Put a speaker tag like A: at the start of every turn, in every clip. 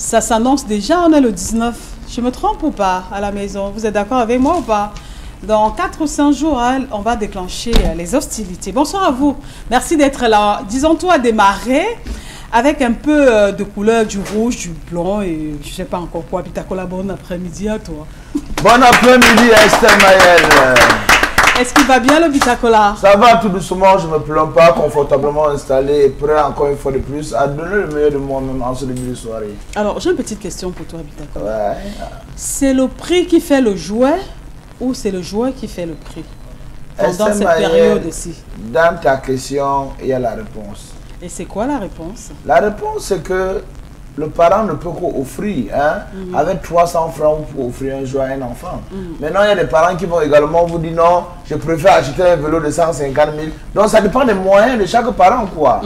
A: Ça s'annonce déjà, on est le 19. Je me trompe ou pas à la maison? Vous êtes d'accord avec moi ou pas? Dans 4 ou 5 jours, hein, on va déclencher les hostilités. Bonsoir à vous. Merci d'être là. Disons-toi démarrer avec un peu de couleur, du rouge, du blanc et je ne sais pas encore quoi. Bitakola, bon après-midi à toi.
B: Bon après-midi Esther Mayel.
A: Est-ce qu'il va bien le Bitakola?
B: Ça va tout doucement, je ne me plains pas, confortablement installé et prêt encore une fois de plus à donner le meilleur de moi-même en ce début de soirée.
A: Alors, j'ai une petite question pour toi, Bitakola.
B: Ouais.
A: C'est le prix qui fait le jouet ou c'est le jouet qui fait le prix pendant
B: Esther
A: cette
B: Mayel,
A: période-ci?
B: Dans ta question, il y a la réponse.
A: Et c'est quoi la réponse?
B: La réponse, c'est que le parent ne peut qu'offrir, hein, avec 300 francs pour offrir un jouet à un enfant. Maintenant, il y a des parents qui vont également vous dire non, je préfère acheter un vélo de 150 000. Donc, ça dépend des moyens de chaque parent, quoi.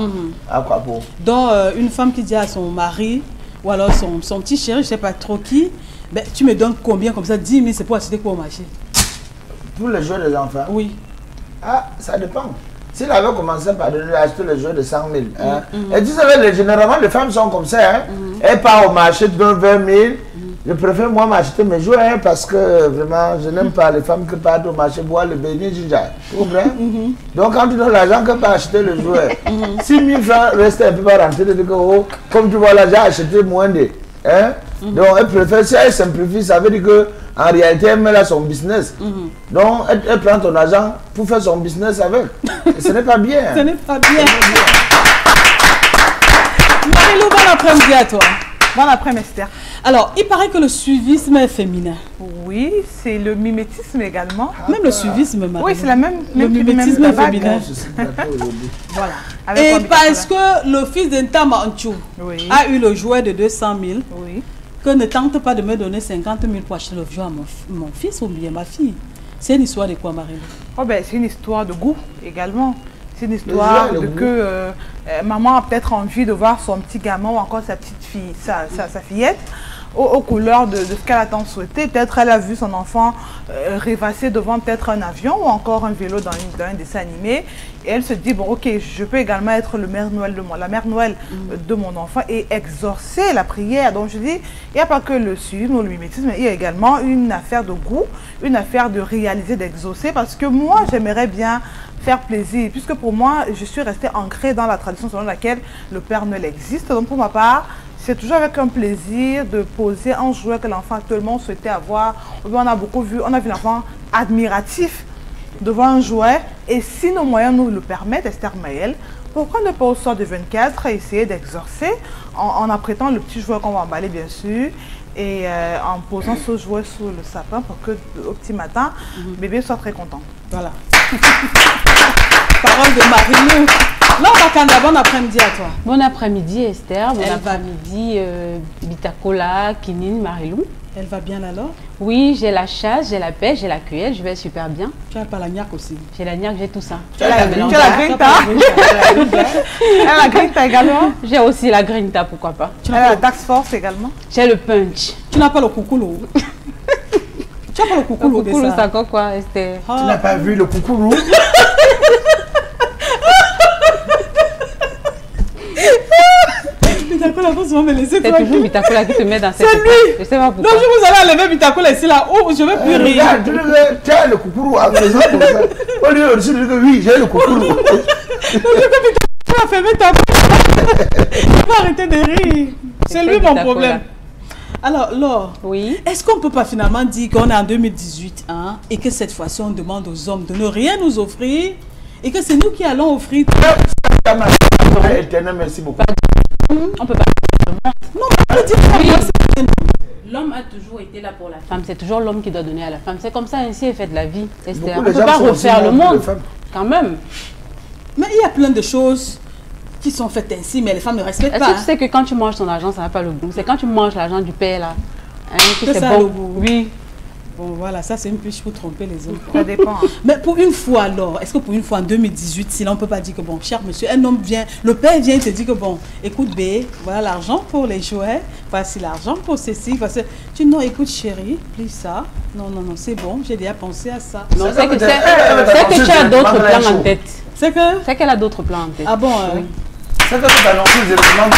B: À quoi pour?
A: Donc, une femme qui dit à son mari, ou alors son petit chéri, je ne sais pas trop qui, ben, tu me donnes combien comme ça? 10 000, c'est pour acheter quoi au marché?
B: Pour les jouets des enfants?
A: Oui.
B: Ah, ça dépend. S'il avait commencé par acheter les jouets de 100 000, hein, et tu savais, généralement, les femmes sont comme ça, hein, elles partent au marché de 20 000, je préfère moi m'acheter mes jouets, hein, parce que vraiment, je n'aime pas les femmes qui partent au marché boire le béni ginger. Tu comprends? Donc, quand tu donnes l'argent, que pas acheter le jouet, 6 000 francs restent un peu pas rentrer, de dire que, oh, comme tu vois là, j'ai acheté moins de. Hein? Donc, elle préfère, si elle simplifie, ça veut dire que en réalité, elle met là son business. Donc, elle prend ton argent pour faire son business avec. Et ce n'est pas bien.
A: Ce n'est pas bien. Marie-Lou, bon après-midi à toi.
C: Bon après-midi, Esther.
A: Alors, il paraît que le suivisme est féminin.
C: Oui, c'est le mimétisme également.
A: Même le suivisme, Marie.
C: Oui, c'est la même.
A: Le mimétisme est féminin.
C: Voilà.
A: Et parce que le fils d'Ntama Anchou a eu le jouet de 200 000, que ne tente pas de me donner 50 000 pour acheter le jouet à mon fils ou bien ma fille. C'est une histoire de quoi, Marie?
C: Oh ben, c'est une histoire de goût également. C'est une histoire de que maman a peut-être envie de voir son petit gamin ou encore sa petite fille, sa fillette, aux couleurs de ce qu'elle a tant souhaité. Peut-être elle a vu son enfant rêvasser devant peut-être un avion ou encore un vélo dans un dessin animé. Et elle se dit, bon ok, je peux également être la mère Noël de mon enfant et exorcer la prière. Donc je dis, il n'y a pas que le suivisme ou le mimétisme, il y a également une affaire de goût, une affaire de réaliser, d'exaucer. Parce que moi, j'aimerais bien faire plaisir, puisque pour moi, je suis restée ancrée dans la tradition selon laquelle le Père Noël existe. Donc pour ma part, c'est toujours avec un plaisir de poser un jouet que l'enfant actuellement souhaitait avoir. On a beaucoup vu, on a vu l'enfant admiratif devant un jouet. Et si nos moyens nous le permettent, Esther Mayel, pourquoi ne pas au soir du 24 essayer d'exorcer en apprêtant le petit jouet qu'on va emballer bien sûr et en posant ce jouet sous le sapin pour que au petit matin, bébé soit très content.
A: Voilà. Parole de Marie-Lou. Laure Bakanda, bon après-midi à toi.
D: Bon après-midi Esther, bon après-midi Bitakola, Kinine, Marie-Lou.
A: Elle va bien alors?
D: Oui, j'ai la chasse, j'ai la pêche, j'ai la cueillette, je vais super bien.
A: Tu n'as pas la niaque aussi?
D: J'ai la niaque, j'ai tout ça.
C: Tu as la grinta? Elle a la grinta également?
D: J'ai aussi la grinta, pourquoi pas.
C: Tu as la tax force également?
D: J'ai le punch.
A: Tu n'as pas le coucoulou? Tu n'as pas le coucoulou?
D: Le coucoulou, ça quoi, Esther?
B: Tu n'as pas vu le coucoulou?
A: Bitakola, vous me laisser
D: c'est toujours Bitakola qui te met dans cette
A: état. C'est lui.
D: Je sais pas pourquoi.
A: Non, je vous allez enlever Bitakola ici là. Oh, je vais plus rire.
B: Tu as le coucoulou à présent comme ça. Au lieu de dire que oui, j'ai le coucoulou.
A: Tu vas fermer ta bouche. Tu vas arrêter de rire. C'est lui mon problème. Alors, Laure,
D: oui.
A: Est-ce qu'on ne peut pas finalement dire qu'on est en 2018 hein, et que cette fois-ci on demande aux hommes de ne rien nous offrir et que c'est nous qui allons offrir
B: Merci beaucoup.
D: On peut pas.
A: Non, on peut dire oui.
D: L'homme a toujours été là pour la femme. C'est toujours l'homme qui doit donner à la femme. C'est comme ça, ainsi est faite la vie, Esther. On ne peut pas refaire le monde, quand même.
A: Mais il y a plein de choses qui sont faites ainsi, mais les femmes ne respectent pas.
D: Est-ce que tu sais que quand tu manges ton argent, ça n'a pas le goût? C'est quand tu manges l'argent du père, là, hein, que c'est bon. Oui.
A: Bon, voilà, ça c'est une pêche pour tromper les autres.
C: Ça dépend.
A: Mais pour une fois alors, est-ce que pour une fois en 2018, si là on ne peut pas dire que bon, cher monsieur, un homme vient, le père vient et te dit que bon, écoute B, voilà l'argent pour les jouets, voici l'argent pour ceci, voici... Tu dis non, écoute chérie, plus ça. Non, non, non, c'est bon, j'ai déjà pensé à ça.
D: Non, c'est que tu as d'autres plans en tête.
A: C'est que...
D: C'est qu'elle a d'autres plans en tête.
A: Ah bon
D: oui.
B: C'est que tu as annoncé directement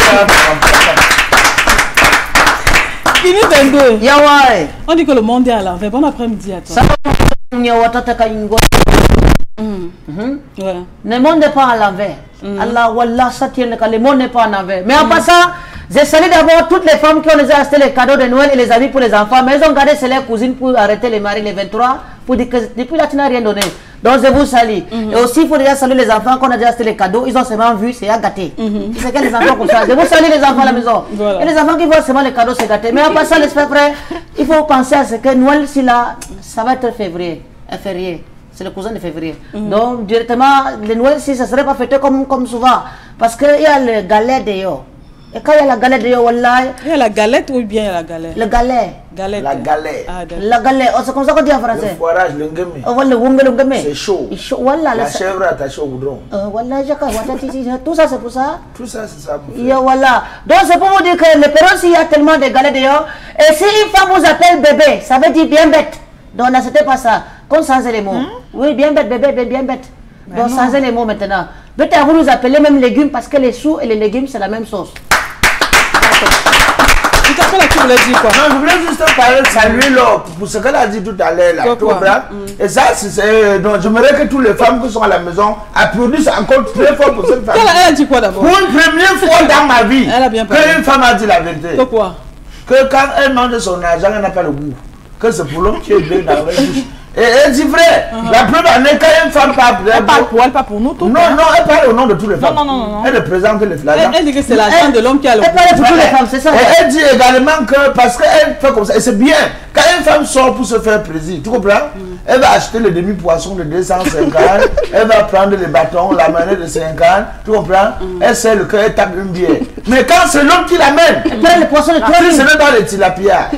A: Kini 22.
E: Yawai.
A: On dit que le monde est à l'envers. Bon après-midi à toi. Ouais.
E: Le monde n'est pas à l'envers. Allah, Wallah, ça tient le monde n'est pas à l'envers. Mais en passant, j'ai salué d'abord toutes les femmes qui ont déjà acheté les cadeaux de Noël et les habits pour les enfants. Mais elles ont gardé c'est leurs cousines pour arrêter les maris les 23. Pour dire que depuis là, tu n'as rien donné. Donc je vous salue. Et aussi, il faut déjà saluer les enfants qu'on a déjà acheté les cadeaux. Ils ont seulement vu, c'est à gâter. C'est que les enfants comme ça. Je vous salue les enfants à la maison. Voilà. Et les enfants qui voient seulement les cadeaux, c'est gâté. Mais en passant, les frères, il faut penser à ce que Noël, si là, ça va être février. Férié. C'est le cousin de février. Donc, directement, le Noël, si ça ne serait pas fêté comme souvent. Parce qu'il y a le galet de yo. Et quand il y a la galette de yo, wallah.
A: Il y a la galette ou bien il y a la galette?
E: Le galet.
A: Galette.
B: La galette.
A: Ah,
E: la galette. Oh, c'est comme ça qu'on dit en français.
B: Le foirage, le ngeme.
E: Oh, voilà, le ngeme.
B: C'est chaud.
E: Voilà,
B: la chèvre attachée au goudron.
E: Voilà, tout ça, c'est pour ça.
B: Tout ça, c'est ça.
E: Voilà. Donc, c'est pour vous dire que les parents, s'il y a tellement de galettes de yo, et si une femme vous appelle bébé, ça veut dire bien bête. Donc, n'acceptez pas ça. Qu'on change les mots. Oui, bien bête, bébé, bien bête. Donc, changez les mots maintenant. Peut-être vous nous appelez même légumes parce que les choux et les légumes, c'est la même sauce.
A: Tu voulais dire quoi?
B: Non, je voulais juste parler de saluer l'homme pour ce qu'elle a dit tout à l'heure. Et ça, c'est. Donc, j'aimerais que toutes les femmes qui sont à la maison applaudissent encore très fort pour cette femme.
A: Elle a dit quoi d'abord?
B: Pour une première fois dans ma vie,
A: elle a bien parlé.
B: Qu'une femme a dit la vérité.
A: Pourquoi?
B: Que quand elle mange son argent, elle n'a pas le goût. Que c'est pour l'homme qui est bien dans la bouche. Et elle dit vrai, la première année, quand une femme parle,
C: elle parle pour elle, pas pour nous. Tout
B: non, elle parle au nom de toutes les femmes.
C: Non.
B: Elle représente les femmes.
A: Elle dit que c'est l'argent de l'homme qui a le goût.
E: Elle parle pour toutes les femmes, c'est ça.
B: Et elle dit également que, parce qu'elle fait comme ça, et c'est bien, quand une femme sort pour se faire plaisir, tu comprends? Elle va acheter le demi-poisson de 250, elle va prendre les bâtons, la manette de 50, tu comprends? Elle sait le cœur, elle tape une bière. Mais quand c'est l'homme qui l'amène,
E: elle prend les poissons de toi.
B: Si ce n'est pas le tilapia,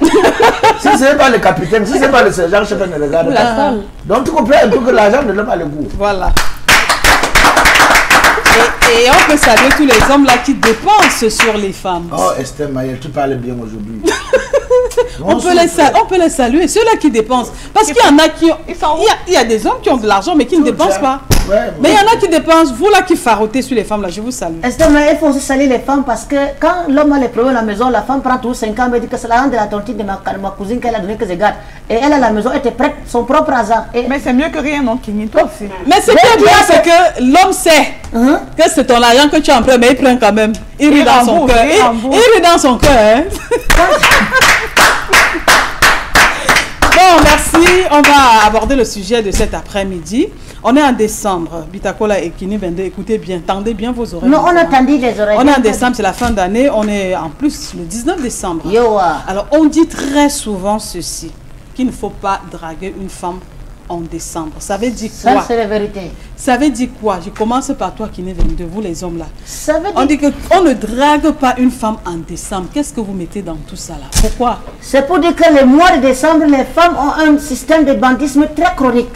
B: si ce n'est pas le capitaine, si ce n'est pas le sergent, chef ne regarde pas. Donc tu comprends un peu que l'argent de l'homme a le goût.
A: Voilà. Et on peut saluer tous les hommes là qui dépensent sur les femmes.
B: Oh Esther Maël, tu parles bien aujourd'hui.
A: on peut les saluer, ceux-là qui dépensent. Parce qu'il y en a qui ont, il y a des hommes qui ont de l'argent mais qui ne dépensent pas. Mais il y en a qui dépensent, vous là qui farottez sur les femmes là, je vous salue.
E: Esther Maël, il faut aussi saluer les femmes parce que quand l'homme a les problèmes à la maison, la femme prend toujours 5 ans, me dit que c'est l'argent de la tontine de ma cousine qu'elle a donné que je garde. Et elle à la maison était prête, son propre argent.
C: Mais c'est mieux que rien, non, Kini, toi aussi.
A: Mais ce qui est bien, c'est que l'homme sait que c'est ton argent que tu as emprunté, mais il prend quand même. Il rit dans son cœur. Il rit dans son cœur. Bon, merci. On va aborder le sujet de cet après-midi. On est en décembre. Bitakola et Kini 22, écoutez bien, tendez bien vos oreilles.
E: Non, on a tendu les oreilles.
A: On est en décembre, c'est la fin d'année. On est en plus le 19 décembre. Alors, on dit très souvent ceci, qu'il ne faut pas draguer une femme en décembre. Ça veut dire quoi?
E: Ça, c'est la vérité.
A: Ça veut dire quoi? Je commence par toi, Kini 22, vous les hommes là.
E: Ça veut dire...
A: On dit qu'on ne drague pas une femme en décembre. Qu'est-ce que vous mettez dans tout ça là? Pourquoi?
E: C'est pour dire que le mois de décembre, les femmes ont un système de bandisme très chronique.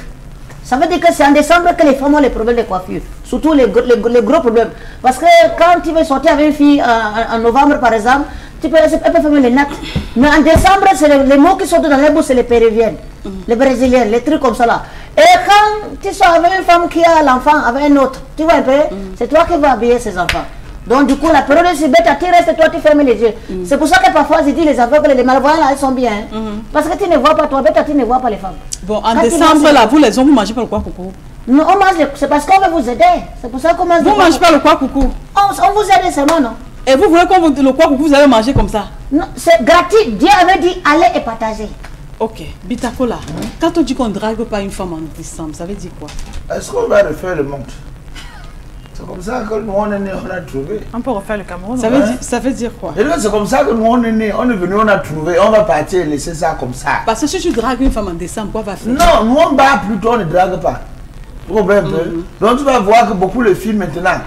E: Ça veut dire que c'est en décembre que les femmes ont les problèmes de coiffure. Surtout les gros problèmes. Parce que quand tu veux sortir avec une fille en novembre par exemple, elle peut fermer les nattes. Mais en décembre, c'est les mots qui sortent dans les bouches, c'est les péruviennes, les brésiliennes, les trucs comme ça là. Et quand tu sors avec une femme qui a l'enfant avec un autre, tu vois un peu, c'est toi qui vas habiller ses enfants. Donc du coup, la période de bête, tu restes toi, tu fermes les yeux. C'est pour ça que parfois, je dis les aveugles, les malvoyants là, ils sont bien. Parce que tu ne vois pas toi, bête, tu ne vois pas les femmes.
A: Bon, en décembre là, vous les hommes, vous mangez pas le quoi coucou?
E: Non, on mange, c'est parce qu'on veut vous aider. C'est pour ça qu'on mange.
A: Vous ne mangez pas le quoi coucou?
E: On vous aide seulement, non?
A: Et vous voulez qu'on vous le quoi coucou, vous allez manger comme ça?
E: Non, c'est gratuit. Dieu avait dit aller et partager.
A: Ok, Bitakola, quand on dit qu'on ne drague pas une femme en décembre, ça veut dire quoi?
B: Est-ce qu'on va refaire le monde? C'est comme ça que nous on est né, on a trouvé.
C: On peut refaire le Cameroun.
A: Ça veut dire quoi?
B: C'est comme ça que nous on est né, on est venu, on a trouvé, on va partir et laisser ça comme ça.
A: Parce que si tu dragues une femme en décembre, quoi va faire?
B: Non, nous on bat plutôt, on ne drague pas. Tu comprends un peu? Donc tu vas voir que beaucoup de filles maintenant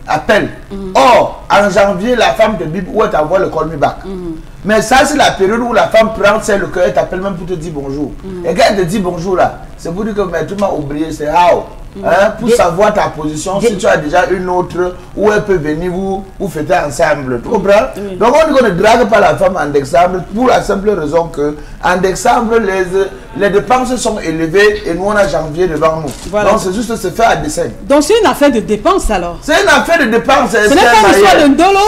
B: appellent. Or, en janvier, la femme te dit où elle t'envoie le call me back. Mais ça, c'est la période où la femme prend le cœur, elle t'appelle même pour te dire bonjour. Et quand elle te dit bonjour là, c'est pour dire que mais tu m'as oublié, c'est how. pour savoir ta position, si tu as déjà une autre, où elle peut venir vous fêter ensemble. Tu comprends? Donc on dit qu'on ne drague pas la femme en décembre pour la simple raison que en décembre, les dépenses sont élevées et nous on a janvier devant nous. Voilà. Donc c'est juste se faire à dessein.
A: Donc c'est une affaire de dépenses alors? C'est une
B: affaire de dépenses.
A: Ce n'est pas une histoire de dolo.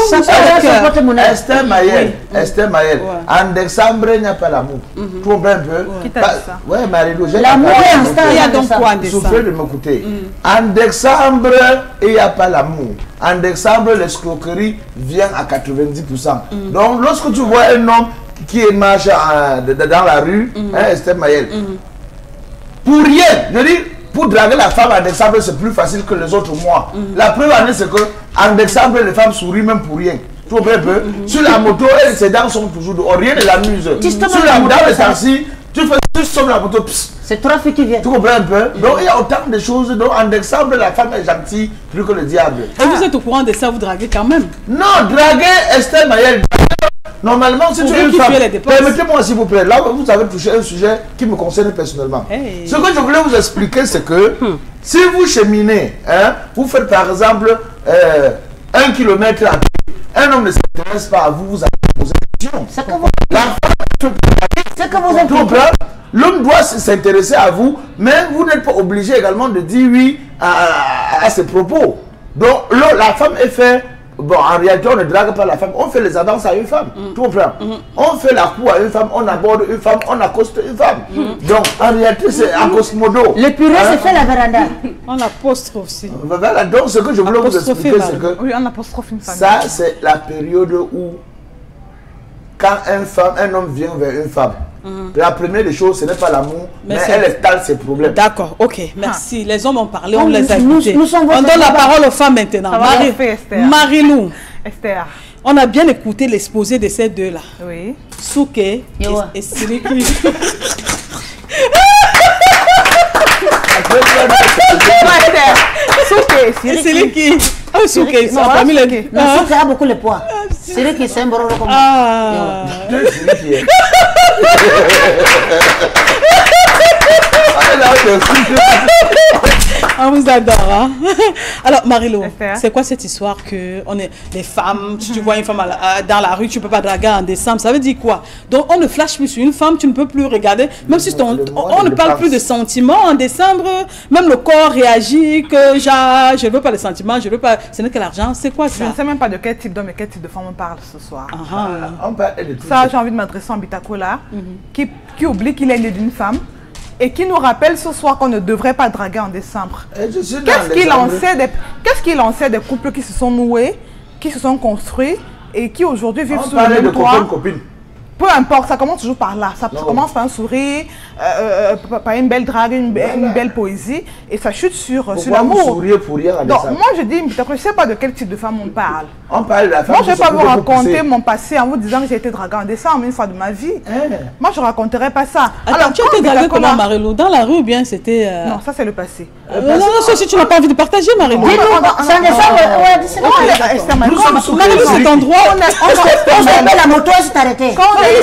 B: Esther Mayel. Esther Mayel. En décembre, il n'y a pas l'amour. Tu comprends un peu?
C: Qui t'a dit ça?
B: Oui, Marie-Lou.
E: L'amour est en
A: il y a donc quoi en décembre?
B: Souffrez de m'écouter. En décembre, il n'y a pas l'amour. En décembre, l'escroquerie vient à 90%. Donc lorsque tu vois un homme qui marche dans la rue, Esther Mayel, pour rien, je dis, pour draguer la femme en décembre, c'est plus facile que les autres mois. La preuve année, c'est que en décembre, les femmes sourient même pour rien. Tu comprends un peu? Sur la moto, ses dents sont toujours dehors, rien ne l'amuse. Sur la moto, le taxi, tu fais juste sur la moto.
E: C'est trois filles qui viennent.
B: Tu comprends un peu? Donc il y a autant de choses. Donc en décembre, la femme est gentille plus que le diable.
A: Et vous êtes au courant de ça, vous draguez quand même?
B: Non, draguer Esther Mayel. Normalement, si tu es une femme, permettez-moi s'il vous plaît, là vous avez touché un sujet qui me concerne personnellement. Ce que je voulais vous expliquer, c'est que si vous cheminez, vous faites par exemple 1 kilomètre à pied, un homme ne s'intéresse pas à vous, vous allez poser des questions.
E: C'est que vous êtes.
B: L'homme doit s'intéresser à vous, mais vous n'êtes pas obligé également de dire oui à ses propos. Donc la femme est faite. Bon, en réalité, on ne drague pas la femme, on fait les avances à une femme. Tu comprends? On fait la cour à une femme, on aborde une femme, on accoste une femme. Donc, en réalité, c'est accoste-modo.
E: Le purée, c'est fait la véranda.
A: On apostrophe aussi.
B: Voilà, donc ce que je voulais vous expliquer, c'est que
C: oui, on apostrophe une femme.
B: Ça, c'est la période où, quand un homme vient vers une femme, la première des choses, ce n'est pas l'amour, mais elle installe ses problèmes.
A: D'accord, ok, merci. Les hommes ont parlé, on les a écoutés.
E: On
A: donne la parole aux femmes maintenant. Marie-Lou,
C: Esther.
A: On a bien écouté l'exposé de ces deux-là.
C: Oui.
A: Souké et Siriki.
C: Souké et
A: Siriki. Ah, Souké, ça a mis les...
E: Non, Souké a beaucoup le poids. Siriki, c'est un bon comme
A: ah. On vous adore. Hein? Alors, Marie-Lou, c'est quoi cette histoire que on est les femmes, si tu vois une femme dans la rue, tu ne peux pas draguer en décembre, ça veut dire quoi? Donc, on ne flash plus sur une femme, tu ne peux plus regarder, même si on ne parle plus de sentiments en décembre, même le corps réagit que je ne veux pas de sentiments, je veux pas, ce n'est que l'argent, c'est quoi ça?
C: Je ne sais même pas de quel type d'homme et quel type de femme on parle ce soir.
B: On parle de tout
C: ça, j'ai envie de m'adresser à Mbitako là, qui oublie qu'il est né d'une femme. Et qui nous rappelle ce soir qu'on ne devrait pas draguer en décembre. Qu'est-ce qu'il en sait des couples qui se sont noués, qui se sont construits et qui aujourd'hui vivent sous le même toit? Peu importe, ça commence toujours par là. Ça commence par un sourire, par une belle drague, une belle poésie, et ça chute sur l'amour. Donc moi je dis, je ne sais pas de quel type de femme on parle.
B: On parle de la femme.
C: Moi je ne vais pas vous raconter mon passé en vous disant que j'ai été draguée en décembre une fois de ma vie. Moi je ne raconterai pas ça.
A: Alors tu as été draguée comment, Marie-Lou? Dans la rue ou bien c'était...
C: Non, ça c'est le passé.
A: Non, si tu n'as pas envie de partager, Marie-Lou.
E: C'est en décembre.
A: Marie-Lou, cet endroit,
E: on s'appelle la moto, elle s'est arrêtée.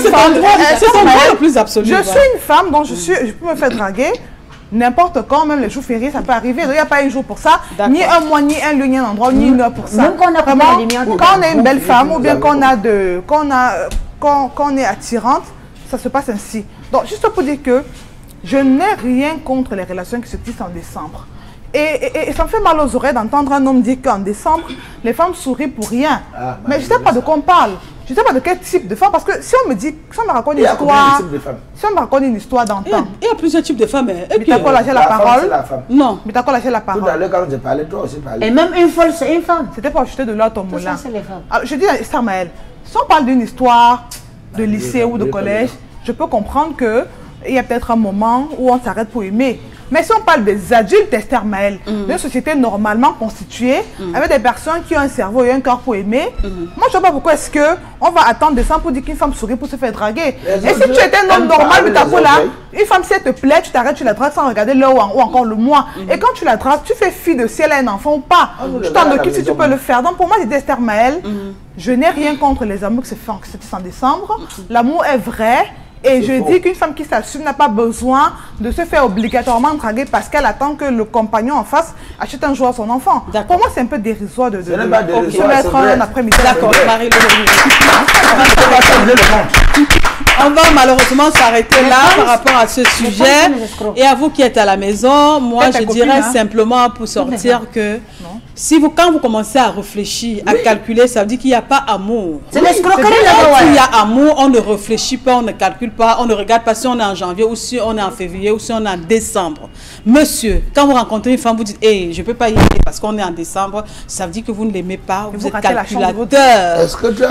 A: C'est endroit le plus absolu.
C: Je suis une femme, donc je peux me faire draguer n'importe quand, même les jours fériés, ça peut arriver. Il n'y a pas un jour pour ça, ni un mois, ni un lieu, ni un endroit, ni une heure pour ça.
E: Même quand
C: on est une belle femme ou bien qu'on est attirante, ça se passe ainsi. Donc, juste pour dire que je n'ai rien contre les relations qui se tissent en décembre. Et ça me fait mal aux oreilles d'entendre un homme dire qu'en décembre, les femmes sourient pour rien. Mais je ne sais pas de quoi on parle. Je ne sais pas de quel type de femme, parce que si on me dit, si on me raconte une histoire, si on me raconte une histoire d'antan.
A: Il y a plusieurs types de femmes.
C: Mais t'as quoi lâché la parole?
A: Non.
C: Mais t'as quoi lâché la parole?
B: Tout à l'heure, quand j'ai parlé, toi aussi parlais.
E: Et même une folle, c'est une femme.
C: C'était pour acheter de l'eau à ton moulin.
E: Ça, c'est les femmes.
C: Alors, je dis à Esther Maël, si on parle d'une histoire de lycée ou de collège, je peux comprendre qu'il y a peut-être un moment où on s'arrête pour aimer. Mais si on parle des adultes, Esther Maël, d'une société normalement constituée, avec des personnes qui ont un cerveau et un corps pour aimer, moi je ne sais pas pourquoi est-ce qu'on va attendre décembre pour dire qu'une femme sourit pour se faire draguer. Et si tu étais un homme normal, une femme si elle te plaît, tu t'arrêtes, tu la dragues sans regarder l'heure ou encore le mois. Et quand tu la dragues, tu fais fi de si elle a un enfant ou pas. Tu t'en occupes si tu peux le faire. Donc pour moi, j'ai dit Esther Maël, je n'ai rien contre les amours qui se font en décembre. L'amour est vrai. Et je dis qu'une femme qui s'assume n'a pas besoin de se faire obligatoirement draguer parce qu'elle attend que le compagnon en face achète un jour à son enfant. Pour moi, c'est un peu dérisoire de se mettre un après-midi.
A: D'accord, Marie. On va malheureusement s'arrêter là par rapport à ce sujet. Et à vous qui êtes à la maison, moi je dirais simplement pour sortir que si vous, quand vous commencez à réfléchir, à calculer, ça veut dire qu'il n'y a pas amour.
E: C'est l'escroquerie
A: là-bas. S'il y a amour, on ne réfléchit pas, on ne calcule pas, on ne regarde pas si on est en janvier ou si on est en février ou si on est en décembre. Monsieur, quand vous rencontrez une femme, vous dites, hey, je ne peux pas y aller parce qu'on est en décembre, ça veut dire que vous ne l'aimez pas, vous êtes calculateur.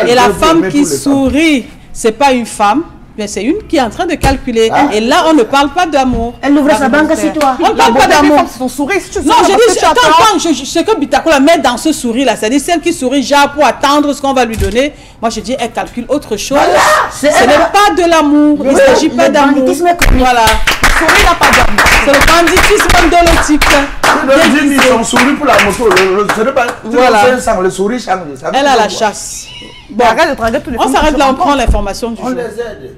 A: Et la femme qui sourit, ce n'est pas une femme. Mais c'est une qui est en train de calculer. Et là, on ne parle pas d'amour.
E: Elle ouvre sa banque si toi.
A: On ne parle pas d'amour.
C: Son sourire, si tu
A: non, je dis, ce que Bitakola met dans ce sourire-là, c'est-à-dire celle qui sourit genre pour attendre ce qu'on va lui donner. Moi, je dis, elle calcule autre chose. Ce n'est pas de l'amour. Il ne s'agit pas d'amour. Voilà. Le sourire n'a pas d'amour. C'est le banditisme dolotique.
B: Son sourire pour la moto.
A: Voilà.
B: Le sourire change.
A: Elle a la chasse.
C: Bon, arrête de draguer tous les
A: on s'arrête là, on prend l'information du jour.
B: On les aide.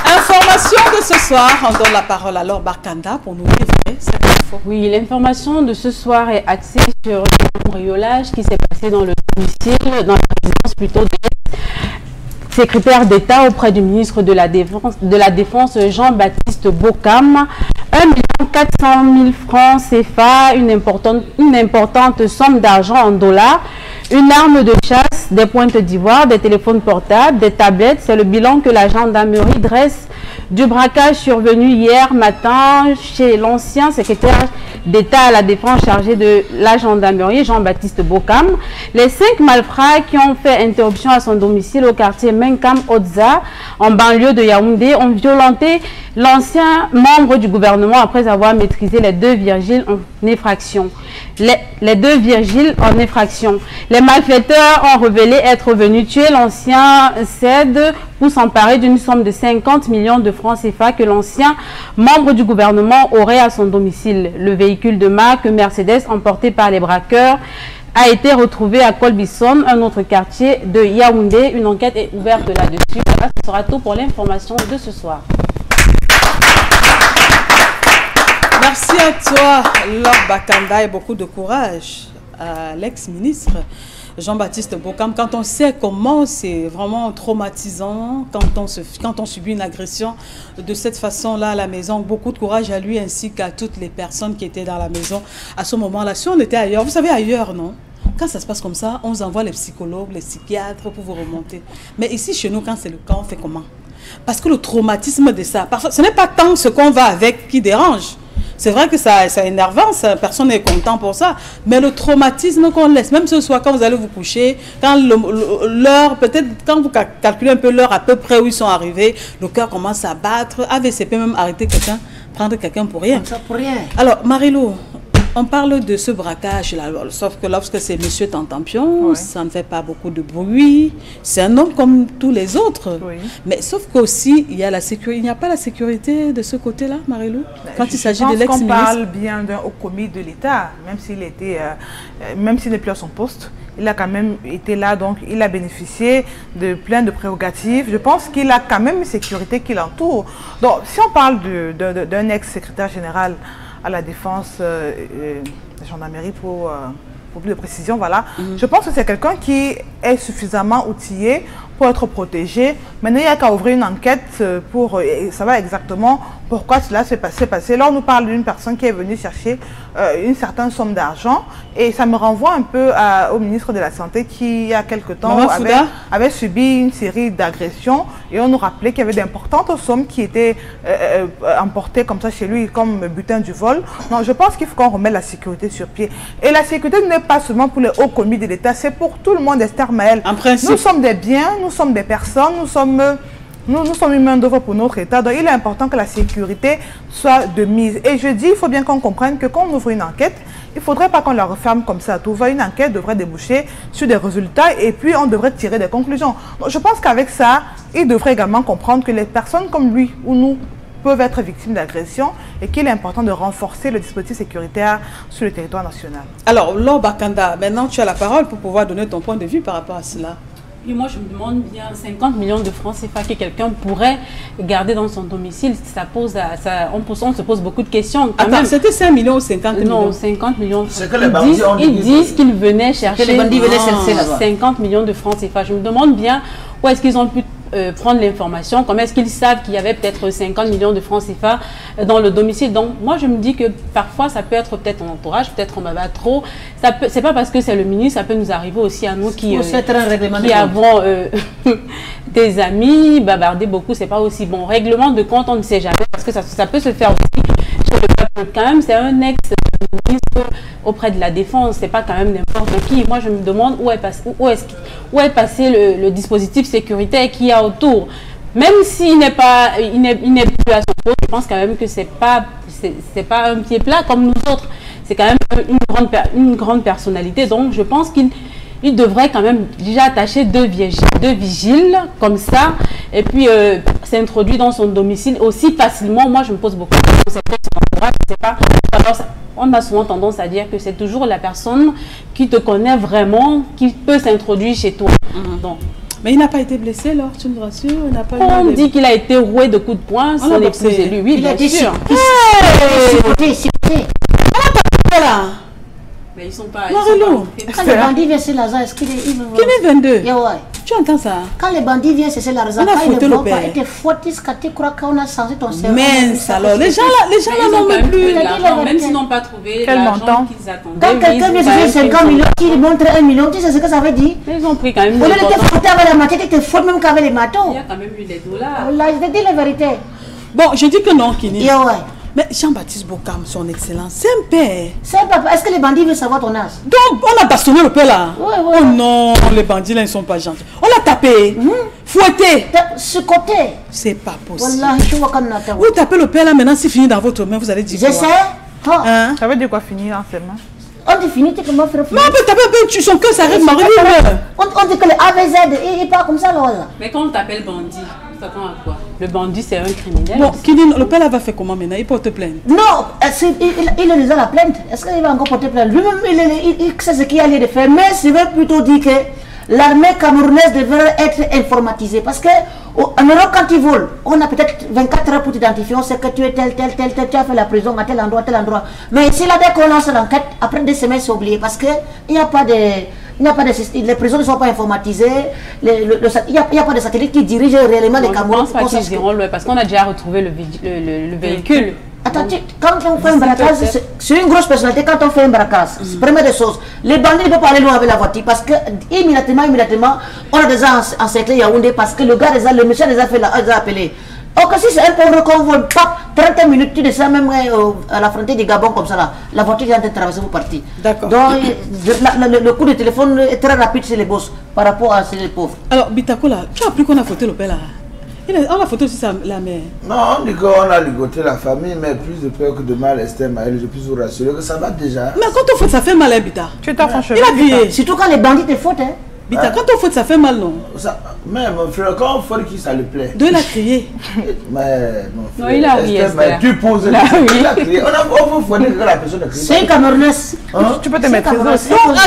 A: Information de ce soir, on donne la parole à Laure Barkanda pour nous livrer cette info.
D: Oui, l'information de ce soir est axée sur le cambriolage qui s'est passé dans le domicile, dans la résidence plutôt de secrétaire d'État auprès du ministre de la Défense Jean-Baptiste Bokam. 1 400 000 francs CFA, une importante somme d'argent en dollars, une arme de chasse, des pointes d'ivoire, des téléphones portables, des tablettes. C'est le bilan que la gendarmerie dresse du braquage survenu hier matin chez l'ancien secrétaire d'État à la Défense chargé de la gendarmerie, Jean-Baptiste Bokam. Les 5 malfrats qui ont fait interruption à son domicile au quartier Menkam-Otza, en banlieue de Yaoundé, ont violenté l'ancien membre du gouvernement après avoir maîtrisé les 2 Virgiles en effraction. Les 2 Virgiles en effraction. Les malfaiteurs ont révélé être venus tuer l'ancien CED pour s'emparer d'une somme de 50 millions de francs CFA que l'ancien membre du gouvernement aurait à son domicile. Le véhicule de marque Mercedes emporté par les braqueurs a été retrouvé à Colbison, un autre quartier de Yaoundé. Une enquête est ouverte là-dessus. Voilà, ce sera tout pour l'information de ce soir.
A: Merci à toi, Laure Barkanda, et beaucoup de courage à l'ex-ministre Jean-Baptiste Bokam. Quand on sait comment c'est vraiment traumatisant, quand on subit une agression de cette façon-là à la maison, beaucoup de courage à lui ainsi qu'à toutes les personnes qui étaient dans la maison à ce moment-là. Si on était ailleurs, vous savez ailleurs, non? Quand ça se passe comme ça, on vous envoie les psychologues, les psychiatres pour vous remonter. Mais ici, chez nous, quand c'est le cas, on fait comment? Parce que le traumatisme de ça, parfois, ce n'est pas tant ce qu'on va avec qui dérange. C'est vrai que c'est énervant, personne n'est content pour ça. Mais le traumatisme qu'on laisse, même ce soir quand vous allez vous coucher, quand l'heure, peut-être quand vous calculez un peu l'heure à peu près où ils sont arrivés, le cœur commence à battre. AVC peut même arrêter quelqu'un, prendre quelqu'un pour rien.
E: Comme ça pour rien.
A: Alors, Marie-Lou, on parle de ce braquage-là, sauf que lorsque c'est Monsieur Tantampion, ça ne fait pas beaucoup de bruit. C'est un homme comme tous les autres. Oui. Mais sauf qu'aussi, il y a la sécurité. Il n'y a pas la sécurité de ce côté-là, Marie-Lou, quand il s'agit de l'ex-ministre.
C: On parle bien d'un haut commis de l'État, même s'il était, même s'il n'est plus à son poste. Il a quand même été là, donc il a bénéficié de plein de prérogatives. Je pense qu'il a quand même une sécurité qui l'entoure. Donc, si on parle d'un ex-secrétaire général à la défense de gendarmerie pour plus de précision, voilà. Je pense que c'est quelqu'un qui est suffisamment outillé pour être protégé. Maintenant, il n'y a qu'à ouvrir une enquête pour savoir exactement pourquoi cela s'est passé. Là, on nous parle d'une personne qui est venue chercher une certaine somme d'argent et ça me renvoie un peu au ministre de la Santé qui, il y a quelque temps, avait subi une série d'agressions et on nous rappelait qu'il y avait d'importantes sommes qui étaient emportées comme ça chez lui comme butin du vol. Non, je pense qu'il faut qu'on remette la sécurité sur pied. Et la sécurité n'est pas seulement pour les hauts commis de l'État, c'est pour tout le monde, Esther Maël.
A: En principe.
C: Nous sommes des biens, nous sommes des personnes, nous sommes une main d'œuvre pour notre État. Donc il est important que la sécurité soit de mise. Et je dis, il faut bien qu'on comprenne que quand on ouvre une enquête, il ne faudrait pas qu'on la referme comme ça. Tout va, une enquête devrait déboucher sur des résultats et puis on devrait tirer des conclusions. Donc je pense qu'avec ça, il devrait également comprendre que les personnes comme lui ou nous, peuvent être victimes d'agressions et qu'il est important de renforcer le dispositif sécuritaire sur le territoire national.
A: Alors, Laure Bakanda, maintenant tu as la parole pour pouvoir donner ton point de vue par rapport à cela.
D: Et moi, je me demande bien, 50 millions de francs CFA que quelqu'un pourrait garder dans son domicile, on se pose beaucoup de questions.
A: Attends, c'était 5 millions ou 50 millions?
D: Non, 50 millions.
B: C'est que les bandits ont dit.
D: Ils disent qu'ils venaient chercher
E: les bandits venaient chercher là-bas.
D: 50 millions de francs CFA. Je me demande bien où est-ce qu'ils ont pu prendre l'information, comment est-ce qu'ils savent qu'il y avait peut-être 50 millions de francs CFA dans le domicile. Donc moi je me dis que parfois ça peut être peut-être en entourage, peut-être on va trop. C'est pas parce que c'est le ministre, ça peut nous arriver aussi à nous qui avons des amis, bavarder beaucoup, c'est pas aussi bon. Règlement de compte, on ne sait jamais parce que ça peut se faire aussi sur le peuple. Quand même, c'est un ex-ministre auprès de la défense, c'est pas quand même n'importe qui. Moi je me demande où est passé le dispositif sécuritaire qu'il y a autour. Même s'il n'est plus à son poste, je pense quand même que c'est pas un pied plat comme nous autres. C'est quand même une grande personnalité. Donc je pense qu'il devrait quand même déjà attacher deux vigiles comme ça et puis s'introduire dans son domicile aussi facilement. Moi je me pose beaucoup de questions. C'est peut-être son entourage, je sais pas. Alors, on a souvent tendance à dire que c'est toujours la personne qui te connaît vraiment qui peut s'introduire chez toi. Donc,
A: mais il n'a pas été blessé, alors, tu me rassures?
D: On dit qu'il a été roué de coups de poing, son épouse et lui. Oui, bien sûr. Mais ils sont pas...
E: Quand les bandits viennent sur l'argent, est-ce qu'il est...
A: Qui est 22? Tu entends ça?
E: Quand les bandits viennent chercher l'argent, quand ils ne vont pas être fouettés, tu crois qu'on a changé ton cerveau?
A: Mince alors, les gens là n'en veulent plus.
D: Même s'ils n'ont pas trouvé l'argent qu'ils attendaient.
E: Quand quelqu'un vient chercher 50 millions, qui lui montre 1 million, tu sais ce que ça veut dire?
D: Ils ont pris quand même...
E: Au lieu de te fouetter avec la matière, tu te fouettes même qu'avec les marteaux.
D: Il y a quand même eu des dollars.
E: Là, je te dis la vérité.
A: Bon, je dis que non, Kini.
E: Ouais.
A: Mais Jean-Baptiste Bokam, son excellence, c'est un père.
E: C'est un papa. Est-ce que les bandits veulent savoir ton âge?
A: Donc, on a bastonné le père là.
E: Ouais.
A: Oh non, les bandits là, ils sont pas gentils. On l'a tapé, fouetté.
E: Ce côté.
A: C'est pas possible.
E: Wallah, je vois comme Nathan.
A: Vous tapez le père là, maintenant c'est fini dans votre main, vous allez dire quoi?
E: Je sais.
A: Hein?
C: Ça veut dire quoi finir dans ses mains?
E: On dit fini, tu comment faire?
A: Mais on peut taper un peu, son cœur s'arrête, Marie.
E: On dit que le AVZ, il part comme ça là.
D: Mais quand on t'appelle bandit, ça s'attend à quoi? Le bandit, c'est un criminel.
A: Bon, Kidine, le père là va faire comment maintenant? Il porte plainte?
E: Non, il a déjà la plainte. Est-ce qu'il va encore porter plainte? Lui-même, il sait ce qu'il y a lieu de faire. Mais je veux plutôt dire que l'armée camerounaise devrait être informatisée. Parce que en Europe, quand ils volent, on a peut-être 24 heures pour t'identifier. On sait que tu es tel, tu as fait la prison à tel endroit, tel endroit. Mais ici, là, dès qu'on lance l'enquête, après 2 semaines, c'est oublié. Parce qu'il n'y a pas de... les prisons ne sont pas informatisées, il n'y a pas de satellite qui dirige réellement les Camerounais.
D: Je pense pas qu'ils iront loin parce qu'on a déjà retrouvé le véhicule.
E: Attends, quand on fait un braquage, c'est une grosse personnalité. Quand on fait un braquage, première des choses, les bandits ne peuvent pas aller loin avec la voiture parce que immédiatement, on a déjà encerclé Yaoundé parce que le monsieur a déjà appelé. Or que si c'est un pauvre convoi, 30 minutes, tu descends même à la frontière du Gabon comme ça là. La voiture est en train de traverser pour partir.
A: D'accord.
E: Donc le coup de téléphone est très rapide chez les boss par rapport à ces pauvres.
A: Alors, Bitako là, tu as appris qu'on a fouetté le père là? On a fouetté aussi la mère.
B: Non, on dit qu'on a ligoté la famille, mais plus de peur que de mal, Esther Maël, je peux vous rassurer que ça va déjà.
A: Mais quand on fout, ça fait mal, hein, Bita?
C: Tu t'en franchis.
A: Il a crié.
E: Surtout quand les bandits te fouettent, hein.
A: Bita, quand on fout, ça fait mal, non?
B: Mais mon frère, quand on fout qui ça le plaît?
A: Deux, il a crié.
B: Mais mon frère,
D: non, il a ri,
B: mais tu poses il a crié. On peut fouetter que la personne crie.
E: C'est une Camerounaise.
C: Tu peux te mettre
A: Donc, à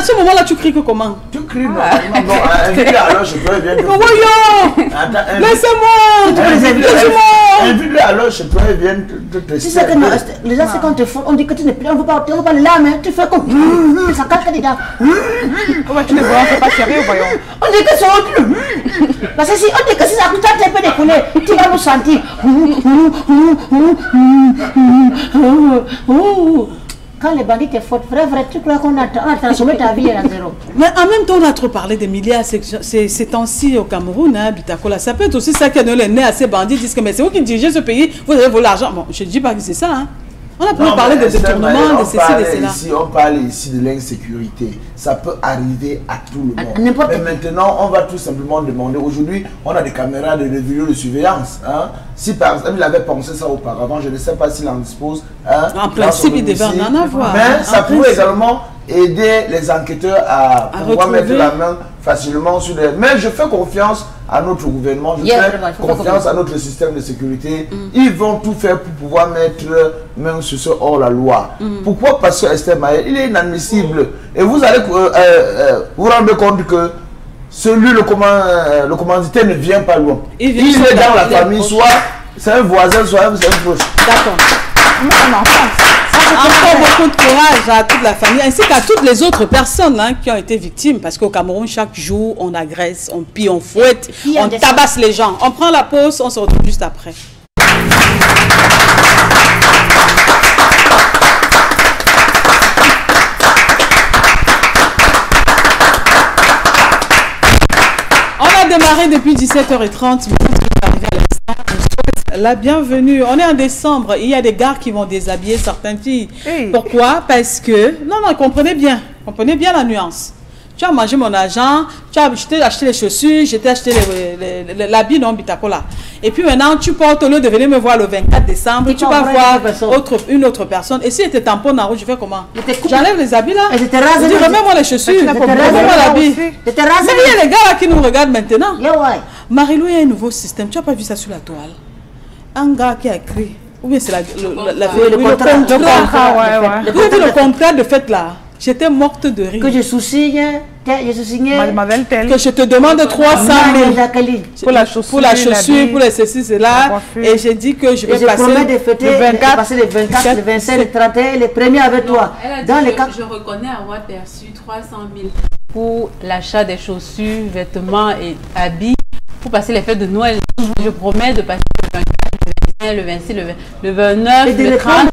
A: ce moment-là, tu cries que comment?
B: Tu cries normalement. Bon, invite alors, je peux bien te...
A: Voyons! Laissez-moi!
B: Invite-le alors, je peux bien te tester.
E: Tu sais que les gens, c'est quand te foutent, on dit que tu ne peux pas les larmes, tu fais comme... Ça calque dedans.
C: Comment tu ne vois, c'est pas sérieux, voyons.
E: On dit que c'est autre. Parce que si on dit que si ça coûte un peu décoller, tu vas nous sentir. Quand les bandits te foutent, vrai, tu crois qu'on a transformé ta vie à zéro.
A: Mais en même temps, on a trop parlé des milliards ces temps-ci au Cameroun, hein, Bitakola. Ça peut être aussi ça qui a donné le nez à ces bandits, disent que mais c'est vous qui dirigez ce pays, vous avez volé l'argent. Bon, je ne dis pas que c'est ça, hein. On a pu parler de détournement, de ceci, de cela.
B: On parle ici de l'insécurité. Ça peut arriver à tout le monde. Mais maintenant, on va tout simplement demander. Aujourd'hui, on a des caméras de vidéo de surveillance. Hein. Si par exemple, il avait pensé ça auparavant, je ne sais pas s'il en dispose. Hein,
A: en principe, il devait en avoir.
B: Mais ça pourrait également aider les enquêteurs à pouvoir
A: retrouver.
B: mettre la main facilement sur les... Mais je fais confiance à notre gouvernement, je fais confiance à notre système de sécurité. Ils vont tout faire pour pouvoir mettre main sur ce hors-la-loi. Pourquoi? Parce que Esther Maël, il est inadmissible. Et vous allez vous rendre compte que celui, le commanditaire ne vient pas loin. Il est dans la famille, soit c'est un voisin, soit c'est un proche.
A: D'accord. Encore beaucoup de courage à toute la famille, ainsi qu'à toutes les autres personnes qui ont été victimes. Parce qu'au Cameroun, chaque jour, on agresse, on pille, on fouette, on tabasse les gens. On prend la pause, on se retrouve juste après. On a démarré depuis 17h30. La bienvenue. On est en décembre. Il y a des gars qui vont déshabiller certaines filles. Pourquoi? Parce que... Non, comprenez bien. Comprenez bien la nuance. Tu as mangé mon argent, je t'ai acheté les chaussures, je t'ai acheté l'habit, non, Bitakola. Et puis maintenant, tu portes, au lieu de venir me voir le 24 décembre, tu vas voir une autre personne. Et si elle te tamponne en route, je fais comment? J'enlève les habits là. Je dis, remets-moi les chaussures, remets-moi l'habit. Mais il y a les gars là qui nous regardent maintenant. Marilou, il y a un nouveau système. Tu n'as pas vu ça sur la toile? Un gars qui a écrit, ou bien c'est le contrat de fait là. J'étais morte de rire.
E: Que je sous-signe,
C: Mademoiselle telle.
A: Que je te demande 300 000 pour la chaussure, pour les ceci, cela. Et j'ai dit que je vais passer
E: de fêter,
A: le 24,
E: passer les 24, le 25, le 31, les premiers avec toi.
D: Dans les cas, je reconnais avoir perçu 300 000 pour l'achat des chaussures, vêtements et habits pour passer les fêtes de Noël. Je promets de passer le 24, le 26, le 29,
E: et
D: le 30.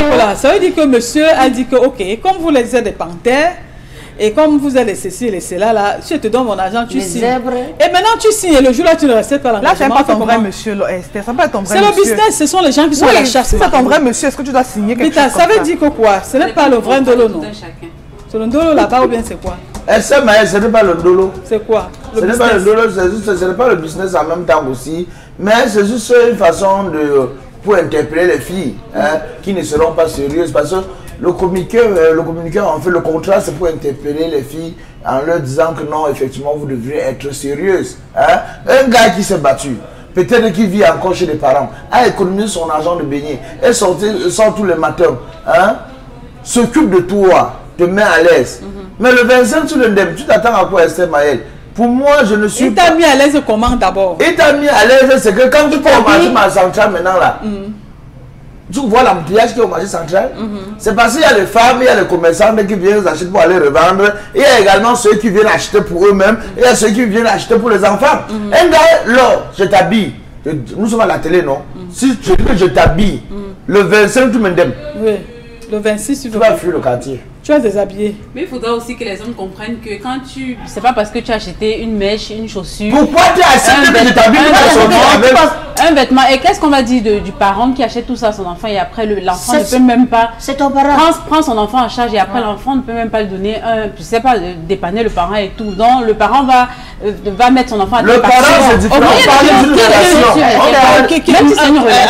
A: Voilà, ça veut dire que monsieur a dit que, ok, comme vous les êtes des panthères, et comme vous êtes les ceci, les cela, là, je te donne mon argent, tu signes. Et maintenant tu signes, et le jour là, tu ne restes pas l'engagement.
C: Là, c'est pas ton vrai monsieur, Esther, c'est pas ton vrai monsieur.
A: C'est le business, ce sont les gens qui sont à la chasse.
C: Si c'est ton vrai monsieur, est-ce que tu dois signer quelque chose?
A: Ça veut dire que quoi? Ce n'est pas le vrai Ndolo, non? C'est le Ndolo là-bas ou bien c'est quoi?
B: Ce n'est pas le Ndolo.
A: C'est quoi?
B: Ce n'est pas le Ndolo, ce n'est pas le business en même temps aussi, mais c'est juste une façon pour interpeller les filles qui ne seront pas sérieuses, parce que le communiqueur en fait le contrat, c'est pour interpeller les filles en leur disant que non, effectivement vous devriez être sérieuses. Un gars qui s'est battu, peut-être qu'il vit encore chez les parents, a économisé son argent de beignet, et sort tous les matins, s'occupe de toi, te met à l'aise. Mais le 25 tu le donnes, tu t'attends à quoi, Esther Maël? Pour moi, je ne suis pas...
A: Il t'a mis à l'aise comment d'abord?
B: Il t'a mis à l'aise, c'est que quand tu peux au marché central maintenant là, tu vois l'embouteillage qui est au marché central, c'est parce qu'il y a les femmes, il y a les commerçants qui viennent acheter pour aller revendre, il y a également ceux qui viennent acheter pour eux-mêmes, il y a ceux qui viennent acheter pour les enfants. Un gars, là, je t'habille, nous sommes à la télé, non? Si je dis que je t'habille, le 25 tu me donnes.
A: Oui, le 26 tu
B: vas fuir le quartier.
A: Tu vas déshabiller.
D: Mais il faudra aussi que les hommes comprennent que quand tu... C'est pas parce que tu as acheté une mèche, une chaussure...
B: Pourquoi tu as acheté que je t'habille
D: un vêtement? Et qu'est-ce qu'on va dire du parent qui achète tout ça à son enfant et après l'enfant ne peut même pas...
E: C'est ton parent.
D: Prend son enfant en charge et après l'enfant ne peut même pas lui donner un... Je sais pas, dépanner le parent et tout. Donc le parent va mettre son enfant à
B: le parent, c'est différent.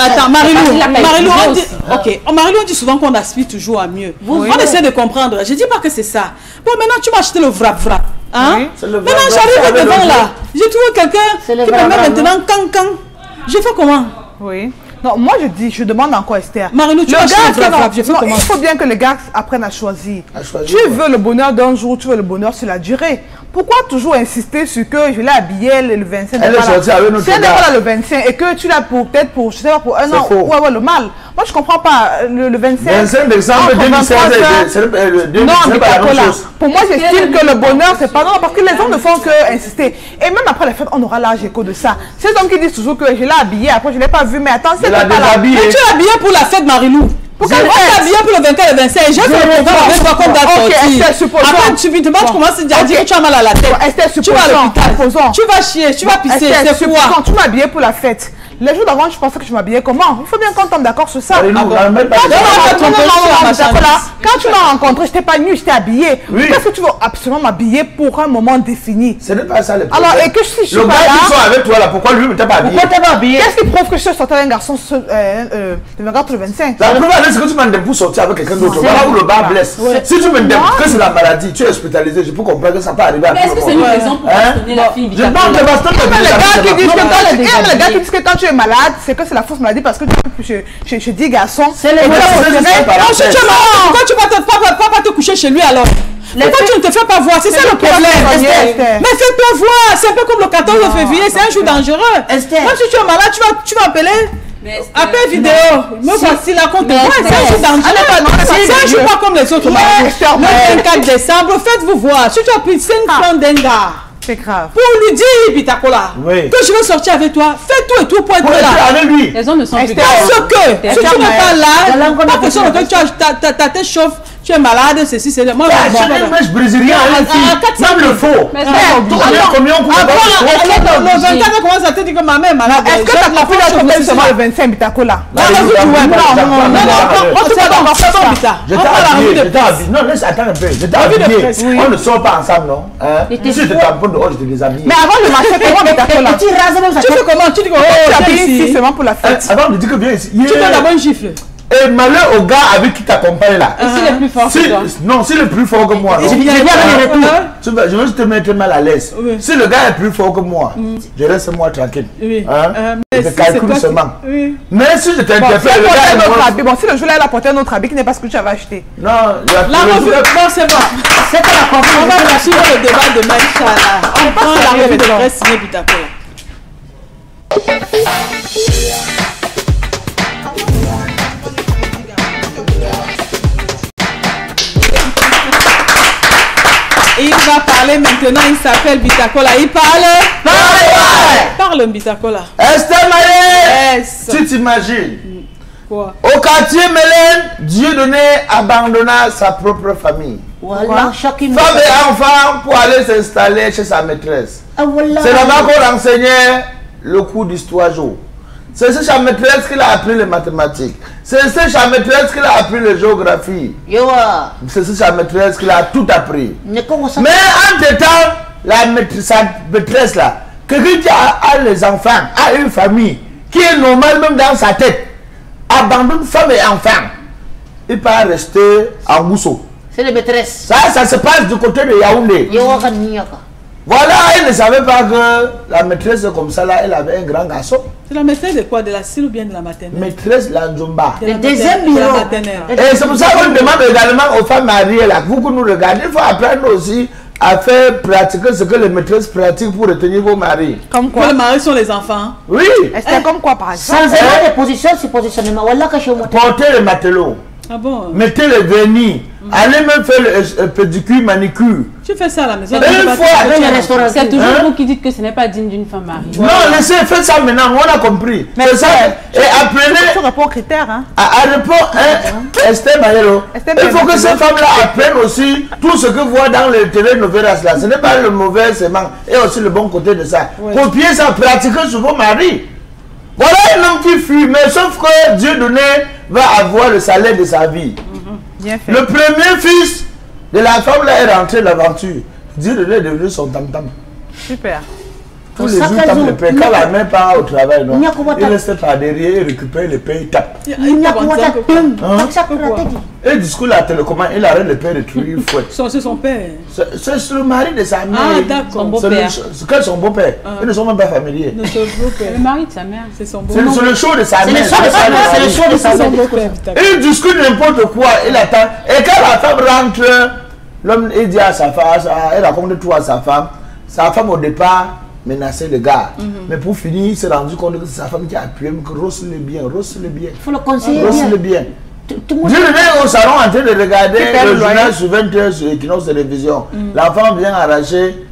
A: Attends, Marilou, on dit souvent qu'on aspire toujours à mieux. On essaie de comprendre. Je dis pas que c'est ça. Bon, maintenant tu m'as acheté le vrap-vrap. Maintenant j'arrive devant là. J'ai trouvé quelqu'un qui me met maintenant can. Je fais comment?
C: Oui. Non, moi je demande encore Esther.
A: Marilou, tu m'as acheté le vrap-vrap. Je fais comment?
C: Il faut bien que les gars apprennent à choisir. Tu veux le bonheur d'un jour, tu veux le bonheur sur la durée. Pourquoi toujours insister sur que je l'ai habillé le 25?
B: Elle est sortie avec notre gars.
C: Si elle n'est pas là le 25 et que tu l'as peut-être pour, je sais pas, pour un an, ouais, le mal. Moi je comprends pas. Le 25
B: décembre 2016,
C: non, mais pas la même chose. Pour moi j'estime que le bonheur c'est pas non, parce que les hommes ne font que insister. Et même après les fêtes, on aura l'âge écho de ça. Ces hommes qui disent toujours que je l'ai habillé, après je l'ai pas vu, mais attends, c'est pas là.
A: Mais tu l'as habillé pour la fête, Marilou. Pourquoi tu l'as habillé pour le 24 et le 25? J'ai fait le programme avec toi comme d'accord. Après, subitement, tu commences à dire que tu as mal à la tête. Tu vas à l'hôpital. Tu vas chier, tu vas pisser. C'est quoi?
C: Quand tu m'as habillé pour la fête, les jours d'avant, je pensais que je m'habillais comment? Il faut bien qu'on tombe d'accord sur ça. Quand tu m'as rencontré, je n'étais pas nue, j'étais habillée.
B: Oui.
C: Qu'est-ce que tu veux absolument m'habiller pour un moment défini?
B: Ce n'est pas ça le problème.
C: Alors, et que si je suis
B: le
C: pas
B: gars qui
C: là...
B: sont avec toi là, pourquoi lui ne t'a pas habillé?
E: Pourquoi t'es pas habillé?
C: Qu'est-ce qui prouve que je suis sortie avec un garçon le 24 ou le 25?
B: La première année, c'est que tu m'as pour sortir avec quelqu'un d'autre. Voilà où le bas blesse. Si tu me dis que c'est la maladie, tu es hospitalisé, je peux comprendre que ça peut arriver à tout le monde.
D: Est-ce que c'est une raison pour bastonner la fille?
B: Je parle de baston de
C: Les gars qui disent que quand tu es malade, c'est que c'est la fausse maladie parce que je dis garçon.
E: C'est les
A: Pourquoi tu vas pas te coucher chez lui alors? Pourquoi tu ne te fais pas voir? C'est ça le problème. Mais fais-toi voir. C'est un peu comme le 14 février. C'est un jour dangereux. Même si tu es malade, tu vas appeler. Appel vidéo. Me voici là qu'on te voit. C'est un jour dangereux. C'est un jour pas comme les autres. Le 24 décembre, faites-vous voir. Si tu as pris 5 francs d'un gars.
C: C'est grave.
A: Pour lui dire, Bitakola, que je veux sortir avec toi, fais tout et tout pour être là.
B: Avec lui.
D: Les hommes ne sont plus
A: Parce que si tu n'es pas là, pas question que ta tête chauffe, tu es malade, ceci, c'est moi.
B: Je mèche brésilien avec même le faux. Combien on coûte
A: le 24 commence à te dire que ma mère est malade.
C: Est-ce que tu as compris la journée seulement le 25 Bitakola?
A: Non,
B: j'étais habillé. Non, laisse attendre un peu. J'étais habillé. On ne sort pas ensemble, non? Si je tampon dehors, je te déshabille.
C: Mais avant le marché, comment Bitakola?
E: Tu rases même ça.
A: Tu fais comment? Tu dis que
C: Tu habilles ici seulement pour la fête.
B: Avant de dire que viens ici.
A: tu donnes d'abord une gifle.
B: Et malheur au gars avec qui t'accompagne là.
D: S'il est plus fort que toi.
B: Non, s'il est plus fort que moi.
A: Je viens avec les retours.
B: Je veux juste te mettre mal à l'aise. Si le gars est plus fort que moi, je reste moi tranquille. Je calcule seulement. Mais si je t'interpelle, le gars est mort.
C: Bon, si le jour-là, elle a porté un autre habit qui n'est pas ce que tu avais acheté.
B: Non,
A: la revue, non, c'est bon.
E: C'est que la confiance.
A: On va poursuivre le débat de Maïchala. On prend la revue de presse signée Bitakola. Il va parler maintenant, il s'appelle Bitakola. Il parle. Parle Bitakola.
B: Esther Maye,
A: Yes.
B: tu t'imagines?
A: Quoi?
B: Au quartier Mélène, Dieudonné abandonna sa propre famille.
E: Voilà, chacun.
B: Femme et enfant pour aller s'installer chez sa maîtresse.
E: Voilà.
B: C'est là-bas qu'on enseignait le cours d'histoire géo. C'est sa maîtresse qui a appris les mathématiques. C'est sa maîtresse qui a appris la géographie. C'est sa maîtresse qui a tout appris. Mais entre-temps, sa maîtresse là, quelqu'un qui a les enfants, a une famille, qui est normale même dans sa tête, abandonne femme et enfant. Il peut rester en Mousso.
E: C'est les maîtresses.
B: Ça se passe du côté de Yaoundé. Voilà, elle ne savait pas que la maîtresse comme ça là, elle avait un grand garçon.
A: C'est la maîtresse de quoi? De la cire ou bien de la maternelle?
B: Maîtresse la Nzomba.
E: Le deuxième bureau.
B: Et c'est pour ça qu'on demande également aux femmes mariées là, vous que nous regardez, il faut apprendre aussi à faire pratiquer ce que les maîtresses pratiquent pour retenir vos maris.
C: Comme quoi?
A: Les maris sont les enfants.
B: Oui.
C: Est-ce comme quoi par exemple?
E: Sans avoir de position, c'est positionnement. Voilà que je monte.
B: Portez les matelots.
A: Ah bon?
B: Mettez les vernis. Allez même faire le pédicure, manicure.
A: Tu fais ça à la maison?
D: C'est toujours vous qui dites que ce n'est pas digne d'une femme mariée.
B: Non, laissez faire ça maintenant, on a compris. C'est ça. Et apprenez.
C: Tu réponds aux critères, hein?
B: À répondre, Esther Mayelo. Il faut que ces femmes-là apprennent aussi tout ce que voient dans les télénovelas là. Ce n'est pas le mauvais seulement, et aussi le bon côté de ça. Copiez ça, pratiquez sur vos maris. Voilà un homme qui fuit, mais sauf que Dieu donné va avoir le salaire de sa vie.
C: Bien fait.
B: Le premier fils de la femme là est rentré dans l'aventure. Dieu donné est devenu son tam-tam.
C: Super.
B: Tous les jours, tape le pain. Quand la mère part au travail, non, il reste par derrière, il récupère le pain, il tape. Et du coup, la télécommande, il arrête le pain de tout, il fouette.
A: C'est son père.
B: C'est le mari de sa mère.
A: Ah, d'accord.
D: Son beau-père.
B: C'est son beau-père. Ils ne sont même pas familiers.
A: Le
D: mari de sa mère.
A: C'est son beau-père.
B: C'est le show de sa mère.
E: C'est le show de sa mère.
B: Il discute n'importe quoi, il attend. Et quand la femme rentre, l'homme, il dit à sa femme, il raconte tout à sa femme au départ menaçait le gars. Mais pour finir, il s'est rendu compte que c'est sa femme qui a appuyé, que rosse-le bien, rosse-le bien.
E: Il faut le conseiller
B: rosse-le bien. Je venais au salon en train de regarder le journal sur 20h sur Equinox Télévision. L'enfant vient arracher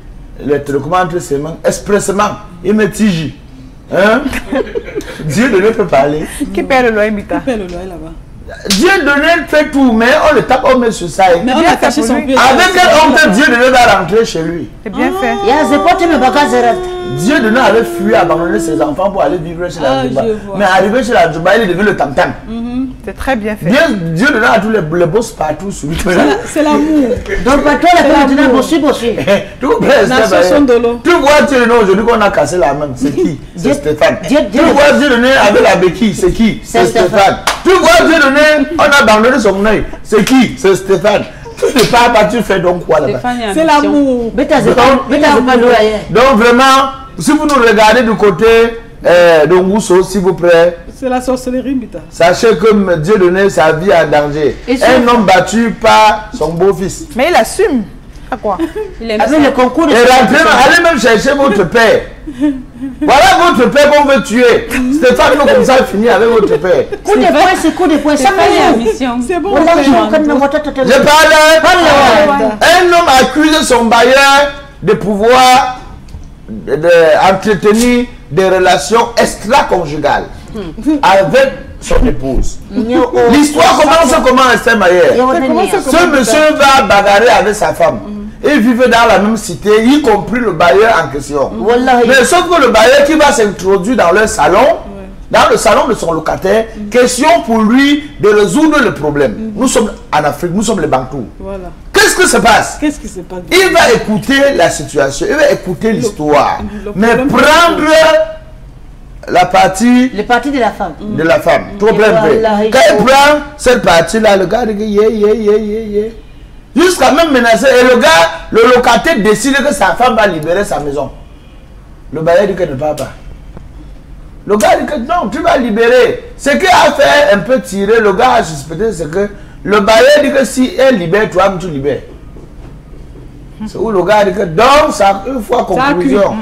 B: le télécommande entre ses mains, expressément. Il me tige. Hein? Dieu ne peut parler.
C: Qui perd le loyer, Mita?
A: Qui perd le loyer là-bas?
B: Dieu donné fait tout, mais on le tape, on met sur ça.
A: Mais on a caché son pied.
B: Avec quel honte Dieu donné va rentrer chez lui?
C: C'est bien fait.
E: Il y a des mes bagages.
B: Dieu donné avait fui, abandonné ses enfants pour aller vivre chez la Djouba. Mais arrivé chez la Djouba, il est devenu le tam-tam.
C: C'est très bien fait.
B: Dieu donne à tous les boss partout sur lui.
A: C'est l'amour.
E: Donc, pas toi, les partenaires, bossi.
B: Tu vois Dieu donner aujourd'hui qu'on a cassé la main. C'est qui? C'est Stéphane. Tu vois Dieu donner avec la béquille. C'est qui? C'est Stéphane. Tu vois Dieu donner, on a abandonné son œil. C'est qui? C'est Stéphane. Tu ne parles pas, tu fais donc quoi là-bas?
A: C'est l'amour.
B: Donc vraiment, si vous nous regardez du côté de Ngousso, s'il vous plaît,
A: c'est la sorcellerie, Bita.
B: Sachez que Dieu donnait sa vie en danger. Un homme battu par son beau-fils.
C: Mais il assume. À quoi?
E: Avec le concours de...
B: Et allez même chercher votre père. Voilà votre père qu'on veut tuer. Stéphane, comme ça, finit avec votre père.
E: Coup de poing, c'est coup de poing. Ça fait mission. C'est bon.
B: Je parle. Un homme accuse son bailleur de pouvoir entretenir des relations extra-conjugales avec son épouse. L'histoire commence comment, Esther Mayer? Ce monsieur va bagarrer avec sa femme. Ils vivent dans la même cité, y compris le bailleur en question. Mais sauf que le bailleur qui va s'introduire dans leur salon, dans le salon de son locataire, question pour lui de résoudre le problème. Nous sommes en Afrique, nous sommes les Bantous.
A: Voilà.
B: Qu'est-ce qui se passe?
A: Qu'est-ce qui se passe?
B: Il va écouter la situation, il va écouter l'histoire, mais prendre la partie...
E: Le parti de la femme.
B: De la femme. Trop plein de Quand il prend cette partie-là, le gars dit jusqu'à même menacer. Et le gars, le locataire décide que sa femme va libérer sa maison. Le bailleur dit que ne part pas. Le gars dit que non, tu vas libérer. Ce qui a fait un peu tirer, le gars a suspecté, c'est que le bailleur dit que si elle libère, toi-même tu libères. C'est où le gars dit que donc, ça, une fois conclusion.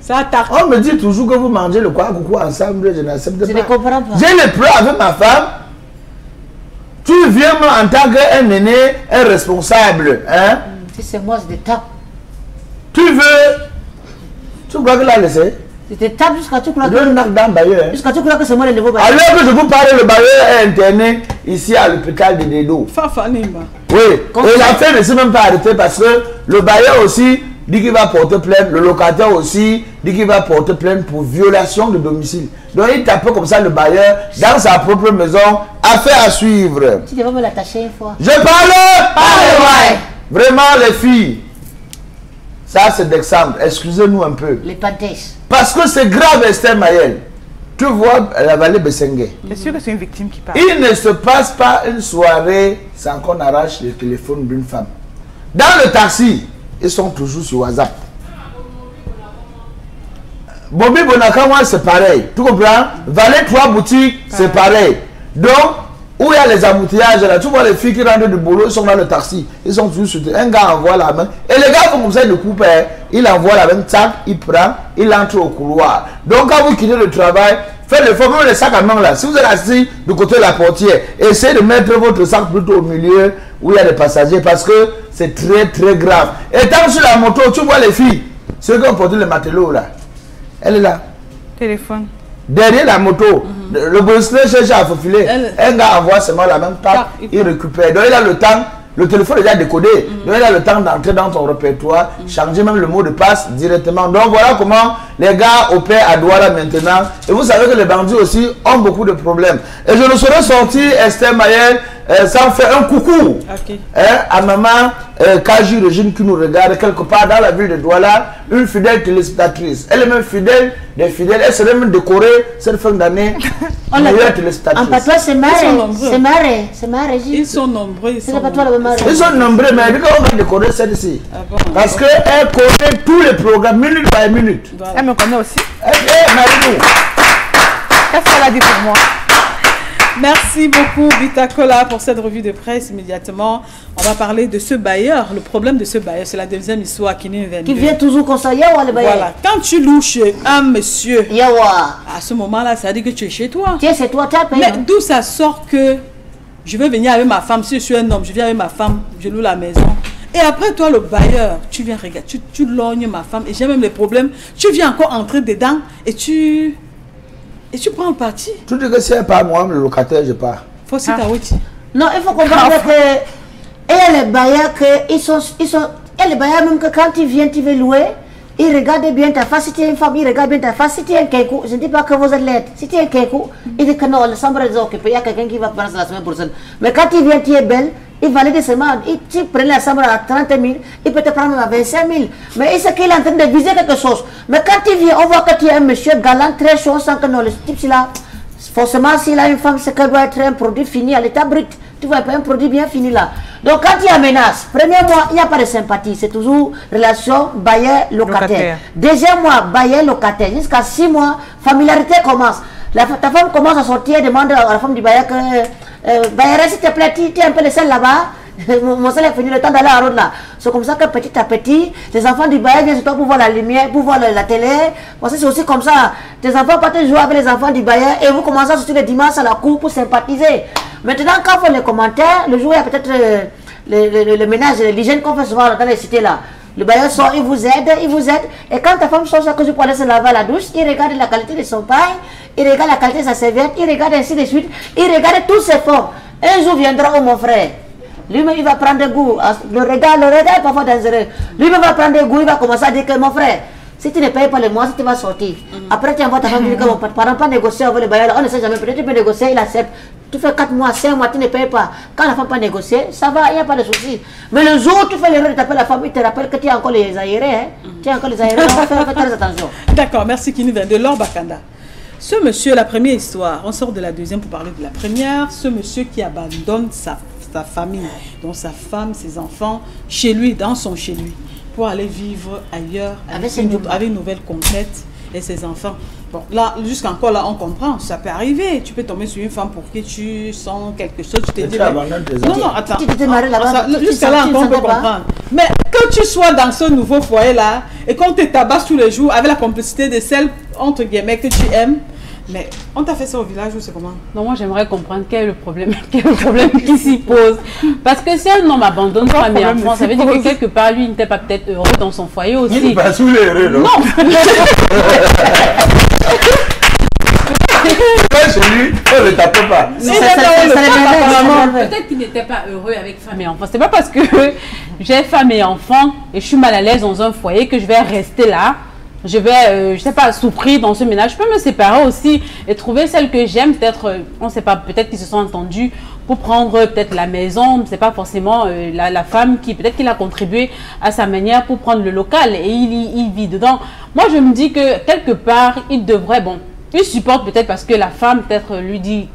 B: On me dit toujours que vous mangez le quoi coucou ensemble, je n'accepte pas.
E: Je ne comprends pas.
B: J'ai le plan avec ma femme. Tu viens en tant qu'un aîné, un responsable. Hein?
E: Si c'est moi, c'est des tapes.
B: Tu veux. Tu crois que l'a laissé?
E: C'est des tapes jusqu'à tu crois
B: que.
E: Jusqu'à tu crois que c'est moi le nouveau bailleur.
B: Alors que je vous parle, le bailleur est interné ici à l'hôpital de Dedo. Oui. Et la femme ne s'est même pas arrêtée parce que le bailleur aussi dit qu'il va porter plainte. Le locataire aussi dit qu'il va porter plainte pour violation de domicile. Donc il tape comme ça le bailleur dans sa propre maison. Affaire à suivre.
E: Tu devrais me l'attacher une fois.
B: Je parle. Vraiment les filles. Ça c'est d'exemple. Excusez-nous un peu.
E: Les panthèses.
B: Parce que c'est grave, Esther Mayel. Tu vois la vallée Bessengue.
C: C'est sûr que c'est une victime qui parle.
B: Il ne se passe pas une soirée sans qu'on arrache le téléphone d'une femme. Dans le taxi, ils sont toujours sur WhatsApp. Bobby Bonakawa, c'est pareil. Tu comprends? Valet 3 boutiques, c'est pareil. Donc, où il y a les embouteillages, là, tu vois les filles qui rentrent du boulot, ils sont dans le taxi. Ils sont toujours sur... Un gars envoie la main. Et les gars, comme ça, de couper, il envoie la main, tac, il prend, il entre au couloir. Donc, quand vous quittez le travail, faites l'effort, même les sacs à main là. Si vous êtes assis du côté de la portière, essayez de mettre votre sac plutôt au milieu où il y a des passagers parce que c'est très très grave. Et tant sur la moto, tu vois les filles, ceux qui ont porté le matelot là, elle est là.
C: Téléphone.
B: Derrière la moto, le bosnier cherche à faufiler. Un gars envoie seulement la même tape, il récupère. Donc il a le temps, le téléphone est déjà décodé. Donc il a le temps d'entrer dans ton répertoire, changer même le mot de passe directement. Donc voilà comment les gars opèrent à Douala maintenant. Et vous savez que les bandits aussi ont beaucoup de problèmes. Et je ne saurais sortir Esther Mayel sans faire un coucou à maman Kaji Régine qui nous regarde quelque part dans la ville de Douala, une fidèle téléspectatrice. Elle est même fidèle des fidèles. Elle serait même décorée cette fin d'année meilleure téléspectatrice.
E: En patois, c'est marré. C'est marré.
A: Ils sont nombreux.
E: Ils sont
B: nombreux, mais on va décorer celle-ci. Parce qu'elle connaît tous les programmes, minute par minute.
C: Elle me connaît aussi.
B: Marie-nous.
C: Qu'est-ce qu'elle a dit pour moi?
A: Merci beaucoup Bita Kola pour cette revue de presse. Immédiatement, on va parler de ce bailleur. Le problème de ce bailleur, c'est la deuxième histoire qui n'est
E: qui vient toujours comme ça. Yawa, le bailleur.
A: Voilà. Quand tu loues chez un monsieur,
E: Yawa,
A: à ce moment-là, ça dit que tu es chez toi.
E: Tiens, c'est toi, tu as payé.
A: Mais d'où ça sort que je veux venir avec ma femme, si je suis un homme, je viens avec ma femme, je loue la maison. Et après toi, le bailleur, tu viens regarder, tu lognes ma femme et j'ai même les problèmes. Tu viens encore entrer dedans et tu prends le parti.
B: Tu dis que si elle part moi, le locataire, je pars.
A: Faut aussi t'arrêter.
E: Non, il faut comprendre que et les bailleurs que ils sont et les bailleurs même que quand tu viens, tu veux louer, il regarde bien ta face. Si tu es une femme, il regarde bien ta face. Si tu es un kékou, je ne dis pas que vous êtes laide. Si tu es un kékou, il dit que non, la chambre est occupée. Il y a quelqu'un qui va prendre la semaine prochaine. Mais quand il vient, tu es belle, il valide seulement. Tu prends la chambre à 30 000, il peut te prendre à 25 000. Mais il sait qu'il est en train de viser quelque chose. Mais quand il vient, on voit que tu es un monsieur galant, très chaud, sans que non, le type là, forcément, s'il a une femme, c'est qu'elle doit être un produit fini à l'état brut. Tu vois pas un produit bien fini là. Donc quand il y a menace, premier mois, il n'y a pas de sympathie. C'est toujours relation bailleur-locataire. Deuxième mois, bailleur-locataire. Jusqu'à 6 mois, familiarité commence. Ta femme commence à sortir, demande à la femme du bailleur que bailleur, s'il te plaît, tu es un peu le seul là-bas. Mon seul est fini, le temps d'aller à la route là. C'est comme ça que petit à petit, les enfants du bailleur viennent sur toi pour voir la lumière, pour voir la télé. C'est aussi comme ça. Tes enfants partent jouer avec les enfants du bailleur et vous commencez à sortir le dimanche à la cour pour sympathiser. Maintenant, quand on fait les commentaires, le jour où il y a peut-être le ménage, l'hygiène qu'on fait souvent dans les cités là. Le bailleur sort, il vous aide. Et quand ta femme sort chaque jour pour aller se laver à la douche, il regarde la qualité de son pain, il regarde la qualité de sa serviette, il regarde ainsi de suite, il regarde toutes ses formes. Un jour viendra, oh mon frère. Lui-même, il va prendre goût. Le regard est parfois dangereux. Lui-même va prendre goût, il va commencer à dire que mon frère, si tu ne payes pas les mois, si tu vas sortir. Après, tu envoies ta femme dire que mon parent pas négocier avec le bailleur. On ne sait jamais. Peut-être tu peux négocier, il accepte. Tu fais 4 mois, 5 mois, tu ne payes pas. Quand la femme pas négocier, ça va, il n'y a pas de souci. Mais le jour où tu fais l'erreur de taper la femme, il te rappelle que tu as encore les aérés. Hein? Tu as encore les aérés, donc fais très attention.
A: D'accord, merci Kini de Laure Bakanda. Ce monsieur, la première histoire, on sort de la deuxième pour parler de la première. Ce monsieur qui abandonne sa famille, donc sa femme, ses enfants, chez lui, dans son chez lui, pour aller vivre ailleurs avec une nouvelle conquête et ses enfants. Bon, là, jusqu'encore là, on comprend, ça peut arriver. Tu peux tomber sur une femme pour qui tu sens quelque chose, tu te dis... Non, attends. Jusqu'à là, on peut comprendre. Mais que tu sois dans ce nouveau foyer-là, et qu'on te tabasse tous les jours avec la complicité de celle, entre guillemets, que tu aimes, mais on t'a fait ça au village ou c'est comment?
D: Non, moi j'aimerais comprendre quel est le problème, qui s'y pose. Parce que si un homme abandonne sa famille en France, ça veut dire que quelque part lui il n'était pas peut-être heureux dans son foyer aussi.
B: Il n'est pas sous les heureux, non?
D: Non.
B: Chez lui, on ne le tape pas.
D: Peut-être qu'il n'était pas heureux avec femme et enfant. C'est pas parce que j'ai femme et enfant et je suis mal à l'aise dans un foyer que je vais rester là. Je vais, je sais pas, souffrir dans ce ménage. Je peux me séparer aussi et trouver celle que j'aime. Peut-être, on ne sait pas, peut-être qu'ils se sont entendus pour prendre peut-être la maison. C'est pas forcément la femme qui, peut-être qu'il a contribué à sa manière pour prendre le local et il vit dedans. Moi, je me dis que quelque part, il devrait, bon, il supporte peut-être parce que la femme peut-être lui dit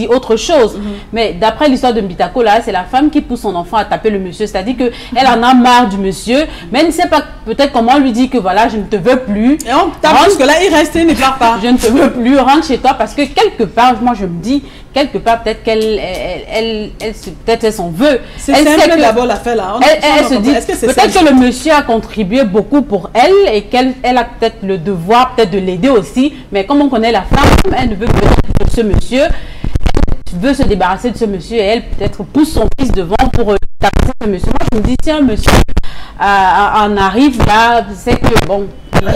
D: autre chose. Mais d'après l'histoire de Mbitako, là, c'est la femme qui pousse son enfant à taper le monsieur. C'est-à-dire qu'elle en a marre du monsieur, mais elle ne sait pas peut-être comment lui dire que voilà, je ne te veux plus.
A: Et on tape parce que là, il reste, il ne part pas.
D: Je ne te veux plus, rentre chez toi parce que quelque part, moi je me dis, quelque part, peut-être qu'elle peut-être s'en veut.
A: C'est simple d'abord l'affaire là.
D: Elle se dit, peut-être que le monsieur a contribué beaucoup pour elle et qu'elle a peut-être le devoir peut-être de l'aider aussi. Mais comme on connaît la femme, elle ne veut peut-être que ce monsieur veut se débarrasser de ce monsieur et elle peut-être pousse son fils devant pour taper ce monsieur. Moi je me dis si un monsieur en arrive là, c'est que bon,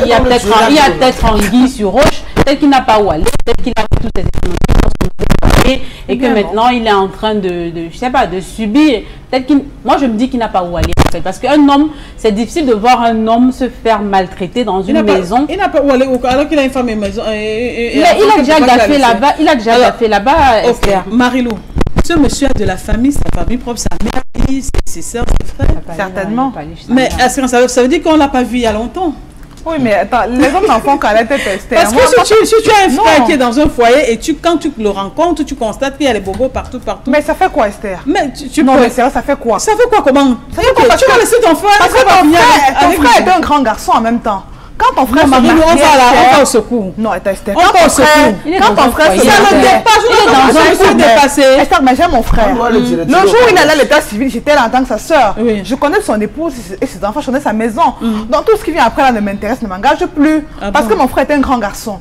D: il y a peut-être anguille sur roche, peut-être qu'il n'a pas où aller, peut-être qu'il a pris toutes ses économies dans son foyer et que maintenant il est en train de je sais pas, de subir. Peut-être moi je me dis qu'il n'a pas où aller en fait, parce qu'un homme, c'est difficile de voir un homme se faire maltraiter dans une maison.
A: Il n'a pas où aller alors qu'il a une femme et une maison.
D: Mais il a déjà gaffé là-bas, gaffé là-bas.
A: Ok, Marilou, ce monsieur a de la famille, sa famille propre, sa mère, ses soeurs, ses frères.
C: Certainement.
A: Mais est-ce que ça veut dire qu'on ne l'a pas vu il y a longtemps?
C: Oui, mais attends, les hommes d'enfants quand elle était testée.
A: Parce que si tu as un frère qui est dans un foyer et quand tu le rencontres, tu constates qu'il y a les bobos partout.
C: Mais ça fait quoi, Esther?
A: Mais
C: non, mais ça fait quoi?
A: Ça fait quoi comment? Ça fait quoi? Tu vas laisser ton frère.
C: Parce que ton frère est un grand garçon en même temps. Quand ton frère
A: on va au secours.
C: Non, Esther.
A: On va au secours.
C: Quand ton frère,
A: ça ne dépasse pas.
C: Dans un coup dépassé. Esther, mais j'aime mon frère. Le jour où il allait à l'état civil, j'étais là en tant que sa soeur. Je connais son épouse et ses enfants, je connais sa maison. Donc tout ce qui vient après là ne m'intéresse, ne m'engage plus. Parce que mon frère était un grand garçon.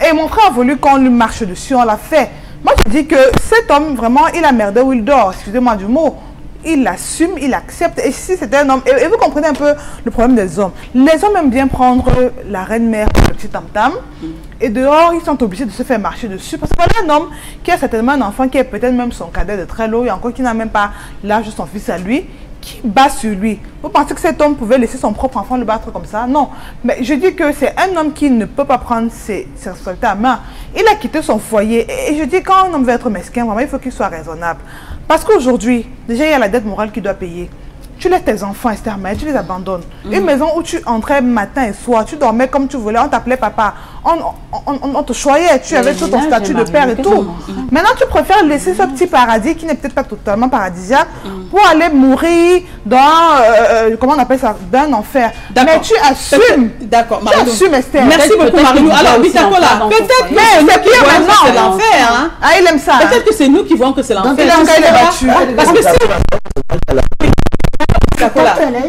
C: Et mon frère a voulu qu'on lui marche dessus, on l'a fait. Moi je dis que cet homme, vraiment, il a merdé où il dort. Excusez-moi du mot. Il l'assume, il accepte. Et si c'était un homme, et vous comprenez un peu le problème des hommes. Les hommes aiment bien prendre la reine-mère pour le petit tam-tam. Et dehors, ils sont obligés de se faire marcher dessus. Parce que voilà un homme qui a certainement un enfant qui est peut-être même son cadet de très lourd, et encore qui n'a même pas l'âge de son fils à lui, qui bat sur lui. Vous pensez que cet homme pouvait laisser son propre enfant le battre comme ça? Non. Mais je dis que c'est un homme qui ne peut pas prendre ses responsabilités à main. Il a quitté son foyer. Et je dis, quand un homme veut être mesquin, vraiment, il faut qu'il soit raisonnable. Parce qu'aujourd'hui, déjà, il y a la dette morale qu'il doit payer. Tu laisses tes enfants, Esther Maëlle, tu les abandonnes. Une maison où tu entrais matin et soir, tu dormais comme tu voulais, on t'appelait papa, on te choyait, tu avais tout ton statut de père et tout. Maintenant, tu préfères laisser ce petit paradis qui n'est peut-être pas totalement paradisiaque pour aller mourir dans, comment on appelle ça, d'un enfer. Mais tu assumes.
A: D'accord,
C: tu assumes, Esther.
A: Merci beaucoup, Marilou. Alors, Bitakola, peut-être que c'est nous qui voyons que c'est l'enfer. Hein.
C: Ah, il aime ça.
A: Peut-être que c'est nous qui voyons que c'est l'enfer.
C: Donc, il est battu.
A: Parce que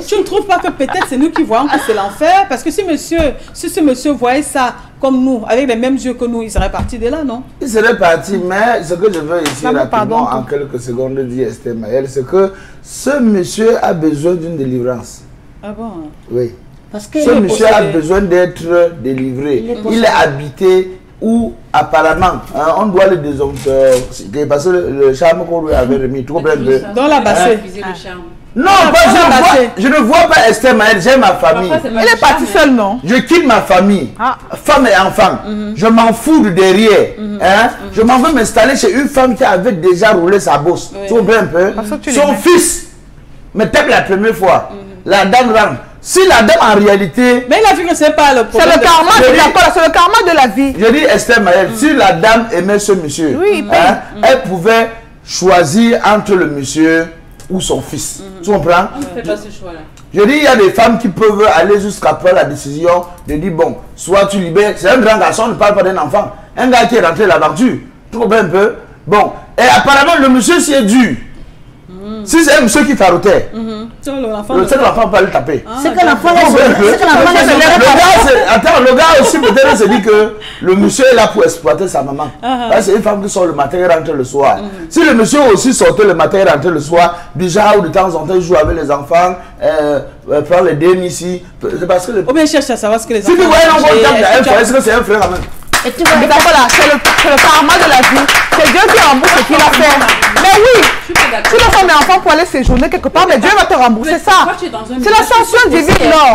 A: tu ne trouves pas que peut-être c'est nous qui voyons que c'est l'enfer? Parce que si ce monsieur voyait ça comme nous, avec les mêmes yeux que nous, il serait parti de là, non? Il serait parti, mais ce que je veux ici rapidement, en quelques secondes, dire Esther Maëlle, c'est que ce monsieur a besoin d'une délivrance. Ah bon? Oui. Parce que ce monsieur a besoin d'être délivré. Il est habité où apparemment, hein, on doit le désintoxiquer parce que le charme qu'on lui avait remis, tu comprends? Dans la bassée. Non, je ne vois pas Esther Maëlle, j'ai ma famille.
C: Elle est partie seule, non?
B: Je quitte ma famille, femme et enfant. Je m'en fous de derrière. Je m'en veux m'installer chez une femme qui avait déjà roulé sa bosse. Tu comprends un peu? Son fils me tape la première fois. La dame rentre. Si la dame en réalité... Mais il a vu que c'est pas le problème. C'est
C: le karma de la vie.
B: Je dis Esther Maëlle, si la dame aimait ce monsieur, elle pouvait choisir entre le monsieur ou son fils. Tu comprends? On ne fait pas ce choix-là. Je dis, il y a des femmes qui peuvent aller jusqu'à prendre la décision de dire, bon, soit tu libères. C'est un grand garçon, on ne parle pas d'un enfant. Un gars qui est rentré dans l'aventure. Tu comprends un peu? Bon, et apparemment, le monsieur s'y est dur. Si c'est un monsieur qui tarotait, l'enfant va le taper. C'est que l'enfant le gars aussi peut-être se dit que le monsieur est là pour exploiter sa maman. C'est une femme qui sort le matin et rentre le soir. Si le monsieur aussi sortait le matin et rentre le soir, déjà ou de temps en temps il joue avec les enfants, prend les dîmes ici. C'est parce que... Ou bien cherche à savoir ce que les enfants... Si tu vois un enfant, est-ce que c'est un frère quand même?
C: Et tu vois, c'est le karma de la vie. C'est Dieu qui rembourse ce qu'il a fait. Mais oui, tu laisses ton enfant pour aller séjourner quelque part, mais Dieu va te rembourser ça. C'est la sanction divine, non?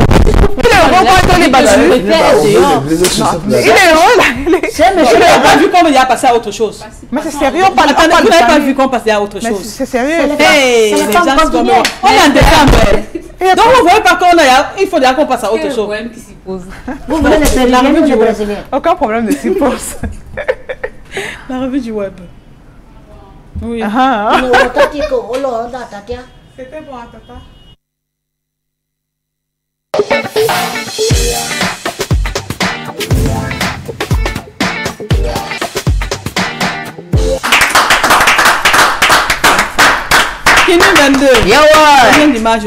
C: Il est heureux quand il est battu. Il est heureux là.
A: Je n'ai pas vu qu'on a passé à autre chose.
C: Mais c'est sérieux, on parle
A: pas de ça. Pas vu qu'on passait à autre chose.
C: C'est sérieux.
A: Les gens sont morts. On est en décembre. Donc vous ne voyez pas qu'on a... Il faut déjà qu'on passe à autre chose.
E: Vous voulez la revue du Brésilien?
C: Aucun problème ne s'y pose.
A: La revue du web. Oui.
C: C'était bon, tata.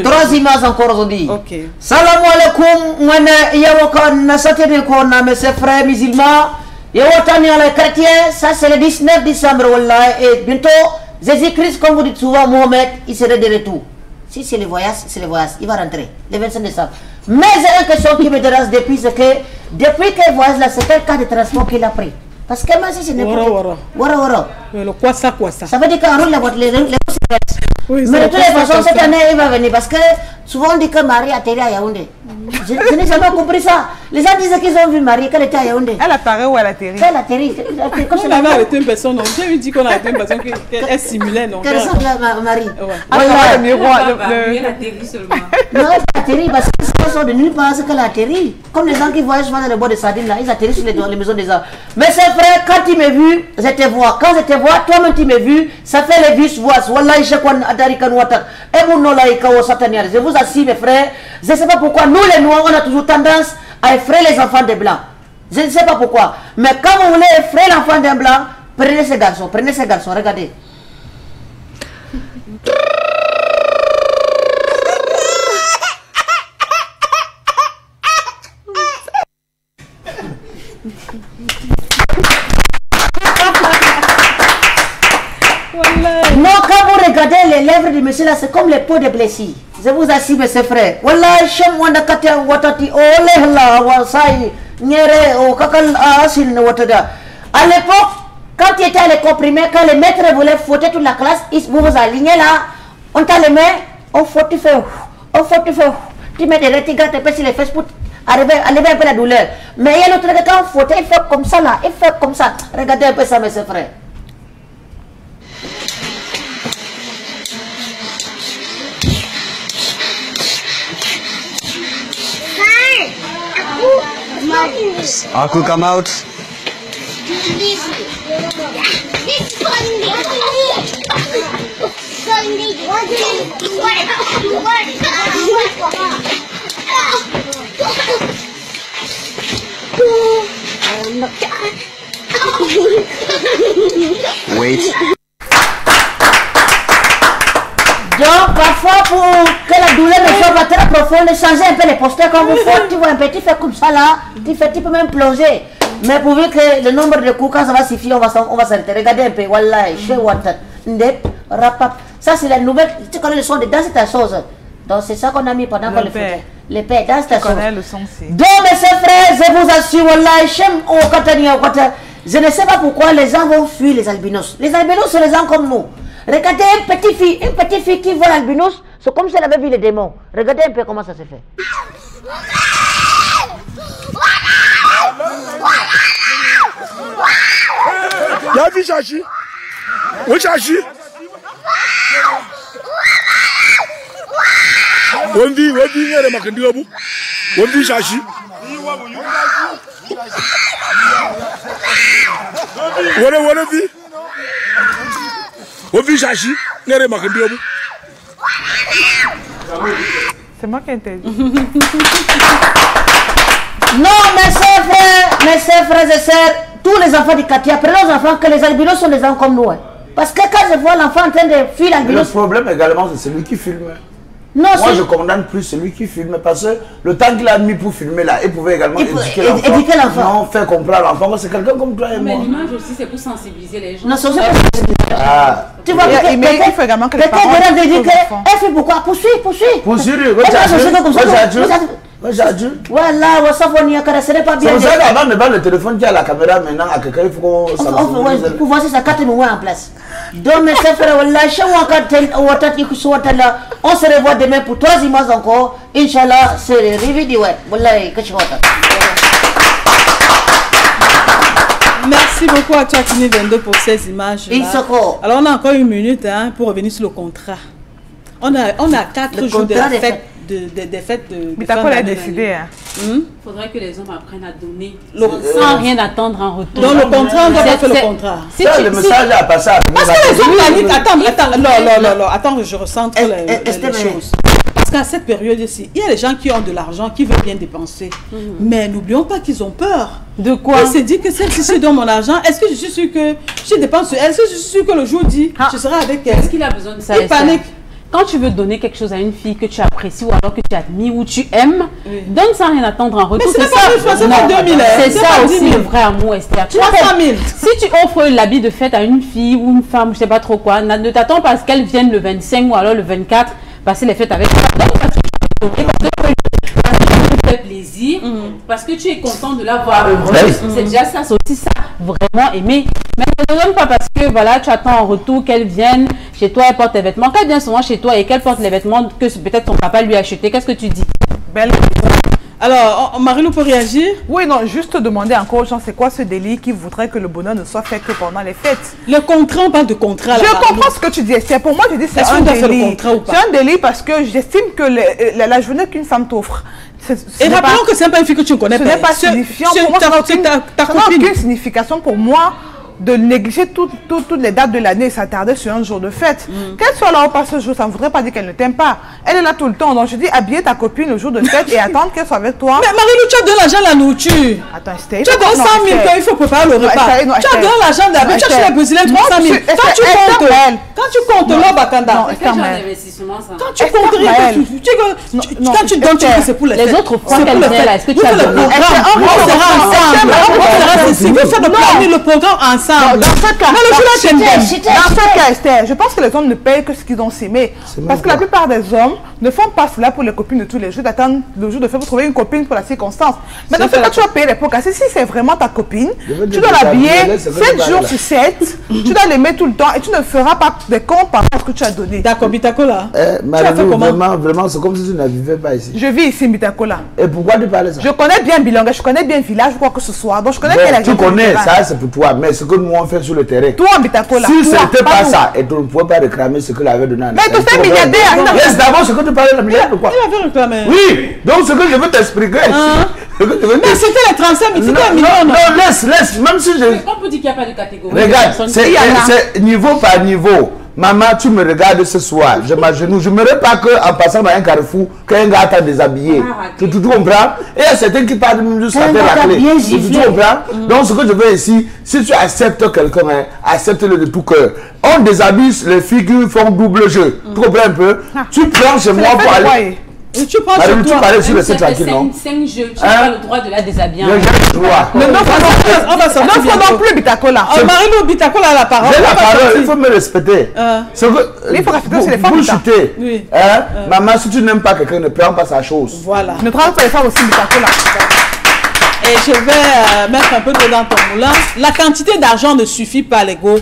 E: Trois images encore aujourd'hui. Salam alaikum, mes frères musulmans. Les chrétiens, ça c'est le 19 décembre. Et bientôt, Jésus-Christ, comme vous dites souvent, Mohamed, il serait de retour. Si c'est le voyage, c'est le voyage. Il va rentrer le 25 décembre. Mais il y a une question qui me dérange depuis, c'est que depuis qu'il voyage là, c'est quel cas de transport qu'il a pris? Parce que moi, si ce n'est pas...
A: Le quoi ça?
E: Ça veut dire qu'on roule la voiture, oui, mais de toutes les façons, cette année, il va venir. Parce que souvent, on dit que Marie a atterri à Yaoundé. Je n'ai jamais compris ça. Les gens disent qu'ils ont vu Marie, qu'elle était à Yaoundé.
C: Elle apparaît ou elle atterrit?
E: Elle atterrit.
A: On avait arrêté une personne, non? J'ai eu dit qu'on a arrêté une personne qu'elle simulait, non?
E: Qu'elle ressemble à Marie.
C: Le miroir.
D: Elle atterrit seulement.
E: Non, elle atterrit parce qu'elles sont de nulle part, c'est qu'elle atterrit. Comme les gens qui voyagent dans le bord de sardines, là, ils atterrissent sur les maisons des gens. Mais c'est vrai, quand tu m'as vu, je te vois. Quand je te vois, toi-même tu m'as vu, ça fait les vices voix. Wallahi, je crois je vous assure, mes frères, je ne sais pas pourquoi nous les noirs on a toujours tendance à effrayer les enfants des blancs. Je ne sais pas pourquoi. Mais quand vous voulez effrayer l'enfant d'un blanc, prenez ces garçons, regardez. Non, quand vous regardez les lèvres du monsieur là, c'est comme les peaux de blessures. Je vous assure, mes frères. Wallah, Shem Wandakata Watati, Olehla, Wasai, Nyere, ou Kakal Asin Watada. À l'époque, quand tu étais à l'école primaire, quand les maîtres voulaient fouetter toute la classe, vous vous alignez là, on t'a les mains, Au fond, tu fais. Au fond, tu fais. Tu mets des rétigrates un peu sur les fesses pour enlever un peu la douleur. Mais il y a l'autre gars quand il faut, il fait comme ça là. Il fait comme ça. Regardez un peu ça, mes frères.
F: Aku come out. Wait.
E: Donc, parfois, pour que la douleur ne soit pas très profonde, changer un peu les postures comme vous faites. Tu vois un petit fait comme ça là, tu peux même plonger. Mais pour voir que le nombre de coups, quand ça va suffire, on va s'arrêter. Regardez un peu, voilà, chez Water, Ndep, Rapap. Ça, c'est la nouvelle. Tu connais le son de danse, ta chose. Donc, c'est ça qu'on a mis pendant qu'on le faisait. Les pères, danse, ta chose.
C: Tu connais le son aussi.
E: Donc, mes frères, je vous assure, voilà, je ne sais pas pourquoi les gens vont fuir les albinos. Les albinos, c'est les gens comme nous. Regardez une petite fille qui voit l'albinos, c'est comme si elle avait vu les démons. Regardez un peu comment ça se fait.
G: La vie Chachi. Oui Chachi. On dit les Makendiabu. On dit Chachi. Voilà vie. On dit Chachi. Les Makendiabu.
C: C'est moi qui ai dit.
E: Non, mes frères et sœurs, tous les enfants du quartier, apprenez aux enfants que les albinos sont des gens comme nous. Hein. Parce que quand je vois l'enfant en train de fuir l'albinos...
B: Le problème également, c'est celui qui filme.
E: Non,
B: moi, je condamne plus celui qui filme parce que le temps qu'il a mis pour filmer là, il pouvait également éduquer l'enfant. Non, faire comprendre l'enfant que c'est quelqu'un comme toi et moi.
D: Mais l'image aussi, c'est pour sensibiliser les gens.
E: Non, c'est aussi pour sensibiliser. Tu vois,
C: il faut également que les parents...
E: Elle fait pourquoi? Poursuis. Voilà, ce n'est pas bien.
B: C'est pour ça qu'avant de mettre le téléphone qui a la caméra maintenant à quelqu'un, il faut qu'on
E: pour voir si ça capte mon en place. Donc, mes frères, on se revoit demain pour 3 images encore. Inch'Allah, c'est le revue du web.
A: Merci beaucoup à Tchakini 22 pour ces images. Alors, on a encore 1 minute pour revenir sur le contrat. On a 4 jours de la fête. Des fêtes de
C: Bitako l'a décidé.
D: Il faudrait que les hommes apprennent à donner sans rien attendre en retour.
A: Dans le contrat, on doit pas faire le contrat.
B: Le message a passé.
A: Parce que les hommes paniquent. Attends, je recentre les choses. Parce qu'à cette période-ci, il y a des gens qui ont de l'argent, qui veulent bien dépenser. Mais n'oublions pas qu'ils ont peur.
D: De quoi?
A: Ils se disent que celle-ci, si je donne mon argent, est-ce que je suis sûr que je dépense? Est-ce que je suis sûr que le jour dit, je serai avec elle?
D: Est-ce qu'il a besoin de ça?
A: Il panique.
D: Quand tu veux donner quelque chose à une fille que tu apprécies ou alors que tu admires ou tu aimes, donne sans rien attendre en retour.
A: Mais c'est pas 2000.
D: C'est ça aussi le vrai amour, Esther.
A: 300 000.
D: Si tu offres l'habit de fête à une fille ou une femme, je sais pas trop quoi, ne t'attends pas à ce qu'elle vienne le 25 ou alors le 24 passer les fêtes avec toi. Parce que tu te fais plaisir, parce que tu es content de la voir heureuse. C'est déjà ça, c'est aussi ça, vraiment aimer. Mais ne donne pas parce que voilà, tu attends en retour qu'elle vienne chez toi, elle porte tes vêtements. Quand elle vient souvent chez toi et qu'elle porte les vêtements que peut-être ton papa lui a acheté, qu'est-ce que tu dis?
C: Belle.
A: Alors, Marie-Lou peut réagir? Oui,
C: non, juste demander encore aux gens, c'est quoi ce délit qui voudrait que le bonheur ne soit fait que pendant les fêtes?
A: Le contrat, on parle de contrat.
C: Je comprends ce que tu dis. C'est pour moi, je dis c'est un délit. C'est un délit parce que j'estime que la journée qu'une femme t'offre.
A: Et rappelons que ce n'est pas une fille que tu ne connais pas.
C: Ce n'est pas signifiant. Pour moi, ça n'a aucune signification pour moi de négliger toutes les dates de l'année et s'attarder sur un jour de fête. Qu'elle soit là ou pas ce jour, ça ne voudrait pas dire qu'elle ne t'aime pas. Elle est là tout le temps. Donc je dis, habiller ta copine le jour de fête et attendre qu'elle soit avec toi.
A: Mais Marie-Lou, tu as donné l'argent à la nourriture.
C: Attends, Esther.
A: Tu as donné 100 000 il faut préparer le repas. Tu as donné l'argent de la... Tu as acheté la brésilienne 300 000. Quand tu comptes l'or Bakanda. Quand tu comptes rien, quand tu donnes, tu dis que c'est pour les
D: autres fois qu'elle vient là, est-ce que tu as donné?
A: On sera ensemble. On sera ensemble. Il faut faire le programme ensemble. ensemble.
C: Dans ce cas, Esther, je pense que les hommes ne payent que ce qu'ils ont s'aimé. Parce que la plupart des hommes ne font pas cela pour les copines de tous les jours, d'attendre le jour de faire pour trouver une copine pour la circonstance. Mais dans ce cas, tu vas payer les pots cassés. Si c'est vraiment ta copine, tu dois l'habiller 7 jours sur 7, tu dois l'aimer tout le temps et tu ne feras pas des comptes par rapport à ce que tu as donné.
A: D'accord, Bitakola.
B: Marie-Lou, vraiment, c'est comme si tu ne vivais pas ici.
C: Je vis ici, Bitakola.
B: Et pourquoi tu parles ça?
C: Je connais bien Bilanga, je connais bien le village, quoi que ce soit. Donc je connais bien la
B: Tu connais, ça c'est pour toi, mais ce que nous on fait sur le terrain.
C: Toi, Bitakola.
B: Si ce n'était pas ça, et tu ne pouvais pas réclamer ce qu'il avait donné à
C: mais tu fais milliardaire.
B: Laisse d'abord ce que tu parlais de la milliardaire ou quoi?
A: Il avait réclamé.
B: Oui, donc ce que je veux t'expliquer.
A: Mais c'était les 35 000, c'était un million.
B: Non, laisse, même si je.
D: On peut dire qu'il n'y a pas de catégorie.
B: Regarde, c'est niveau par niveau. Maman, tu me regardes ce soir, je m'agenouille. Je ne m'aimerais pas qu'en passant dans un carrefour, qu'un gars t'a déshabillé. Tu comprends? Et il y a certains qui parlent même juste à faire la clé. Tu comprends? Donc ce que je veux ici, si tu acceptes quelqu'un, accepte-le de tout cœur. On déshabille les figures, font double jeu. Tu comprends un peu? Tu prends chez moi pour aller.
A: Tu prends sur toi.
B: Tu parlais sur le site tranquille, non?
D: 5 jeux, tu n'as pas le droit de la déshabiller.
B: J'ai le droit.
A: Mais non, on va sortir.
C: Non plus, Bitakola.
A: Marie-Lou, Bitakola a la parole.
B: J'ai la parole, il faut me respecter.
C: Il faut respecter aussi les femmes.
B: Vous chutez. Maman, si tu n'aimes pas quelqu'un, ne prends pas sa chose.
A: Voilà.
C: Ne prends pas les femmes aussi, Bitakola.
A: Et je vais mettre un peu d'eau dans ton moulin. La quantité d'argent ne suffit pas, les go.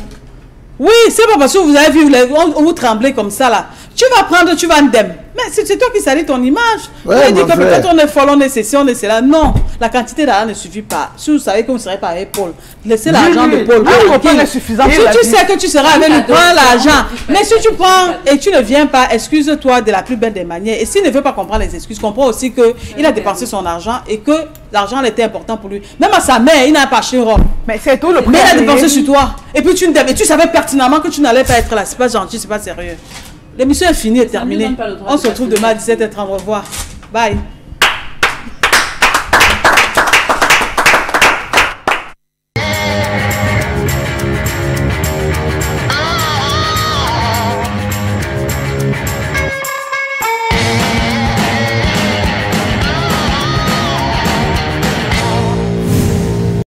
A: Oui, c'est pas parce que vous avez vu, vous tremblez comme ça là. Tu vas prendre, tu vas ndem. Mais c'est toi qui salis ton image.
B: Ouais,
A: tu dis que peut-être on est folle, on est ceci, on est cela. Non, la quantité d'argent ne suffit pas. Si vous savez que vous ne serez pas avec Paul, laissez l'argent de Paul. Si tu sais que tu seras avec lui, prends l'argent. Mais si tu prends et tu ne viens pas, excuse-toi de la plus belle des manières. Et s'il ne veut pas comprendre les excuses, comprends aussi qu'il a dépensé son argent et que l'argent était important pour lui. Même à sa mère, il n'a pas acheté une robe.
C: Mais c'est tout le prix.
A: Mais il a dépensé sur toi. Et puis tu savais pertinemment que tu n'allais pas être là. C'est pas gentil, c'est pas sérieux. L'émission est finie et terminée. On se retrouve demain à 17h30. Au revoir. Bye.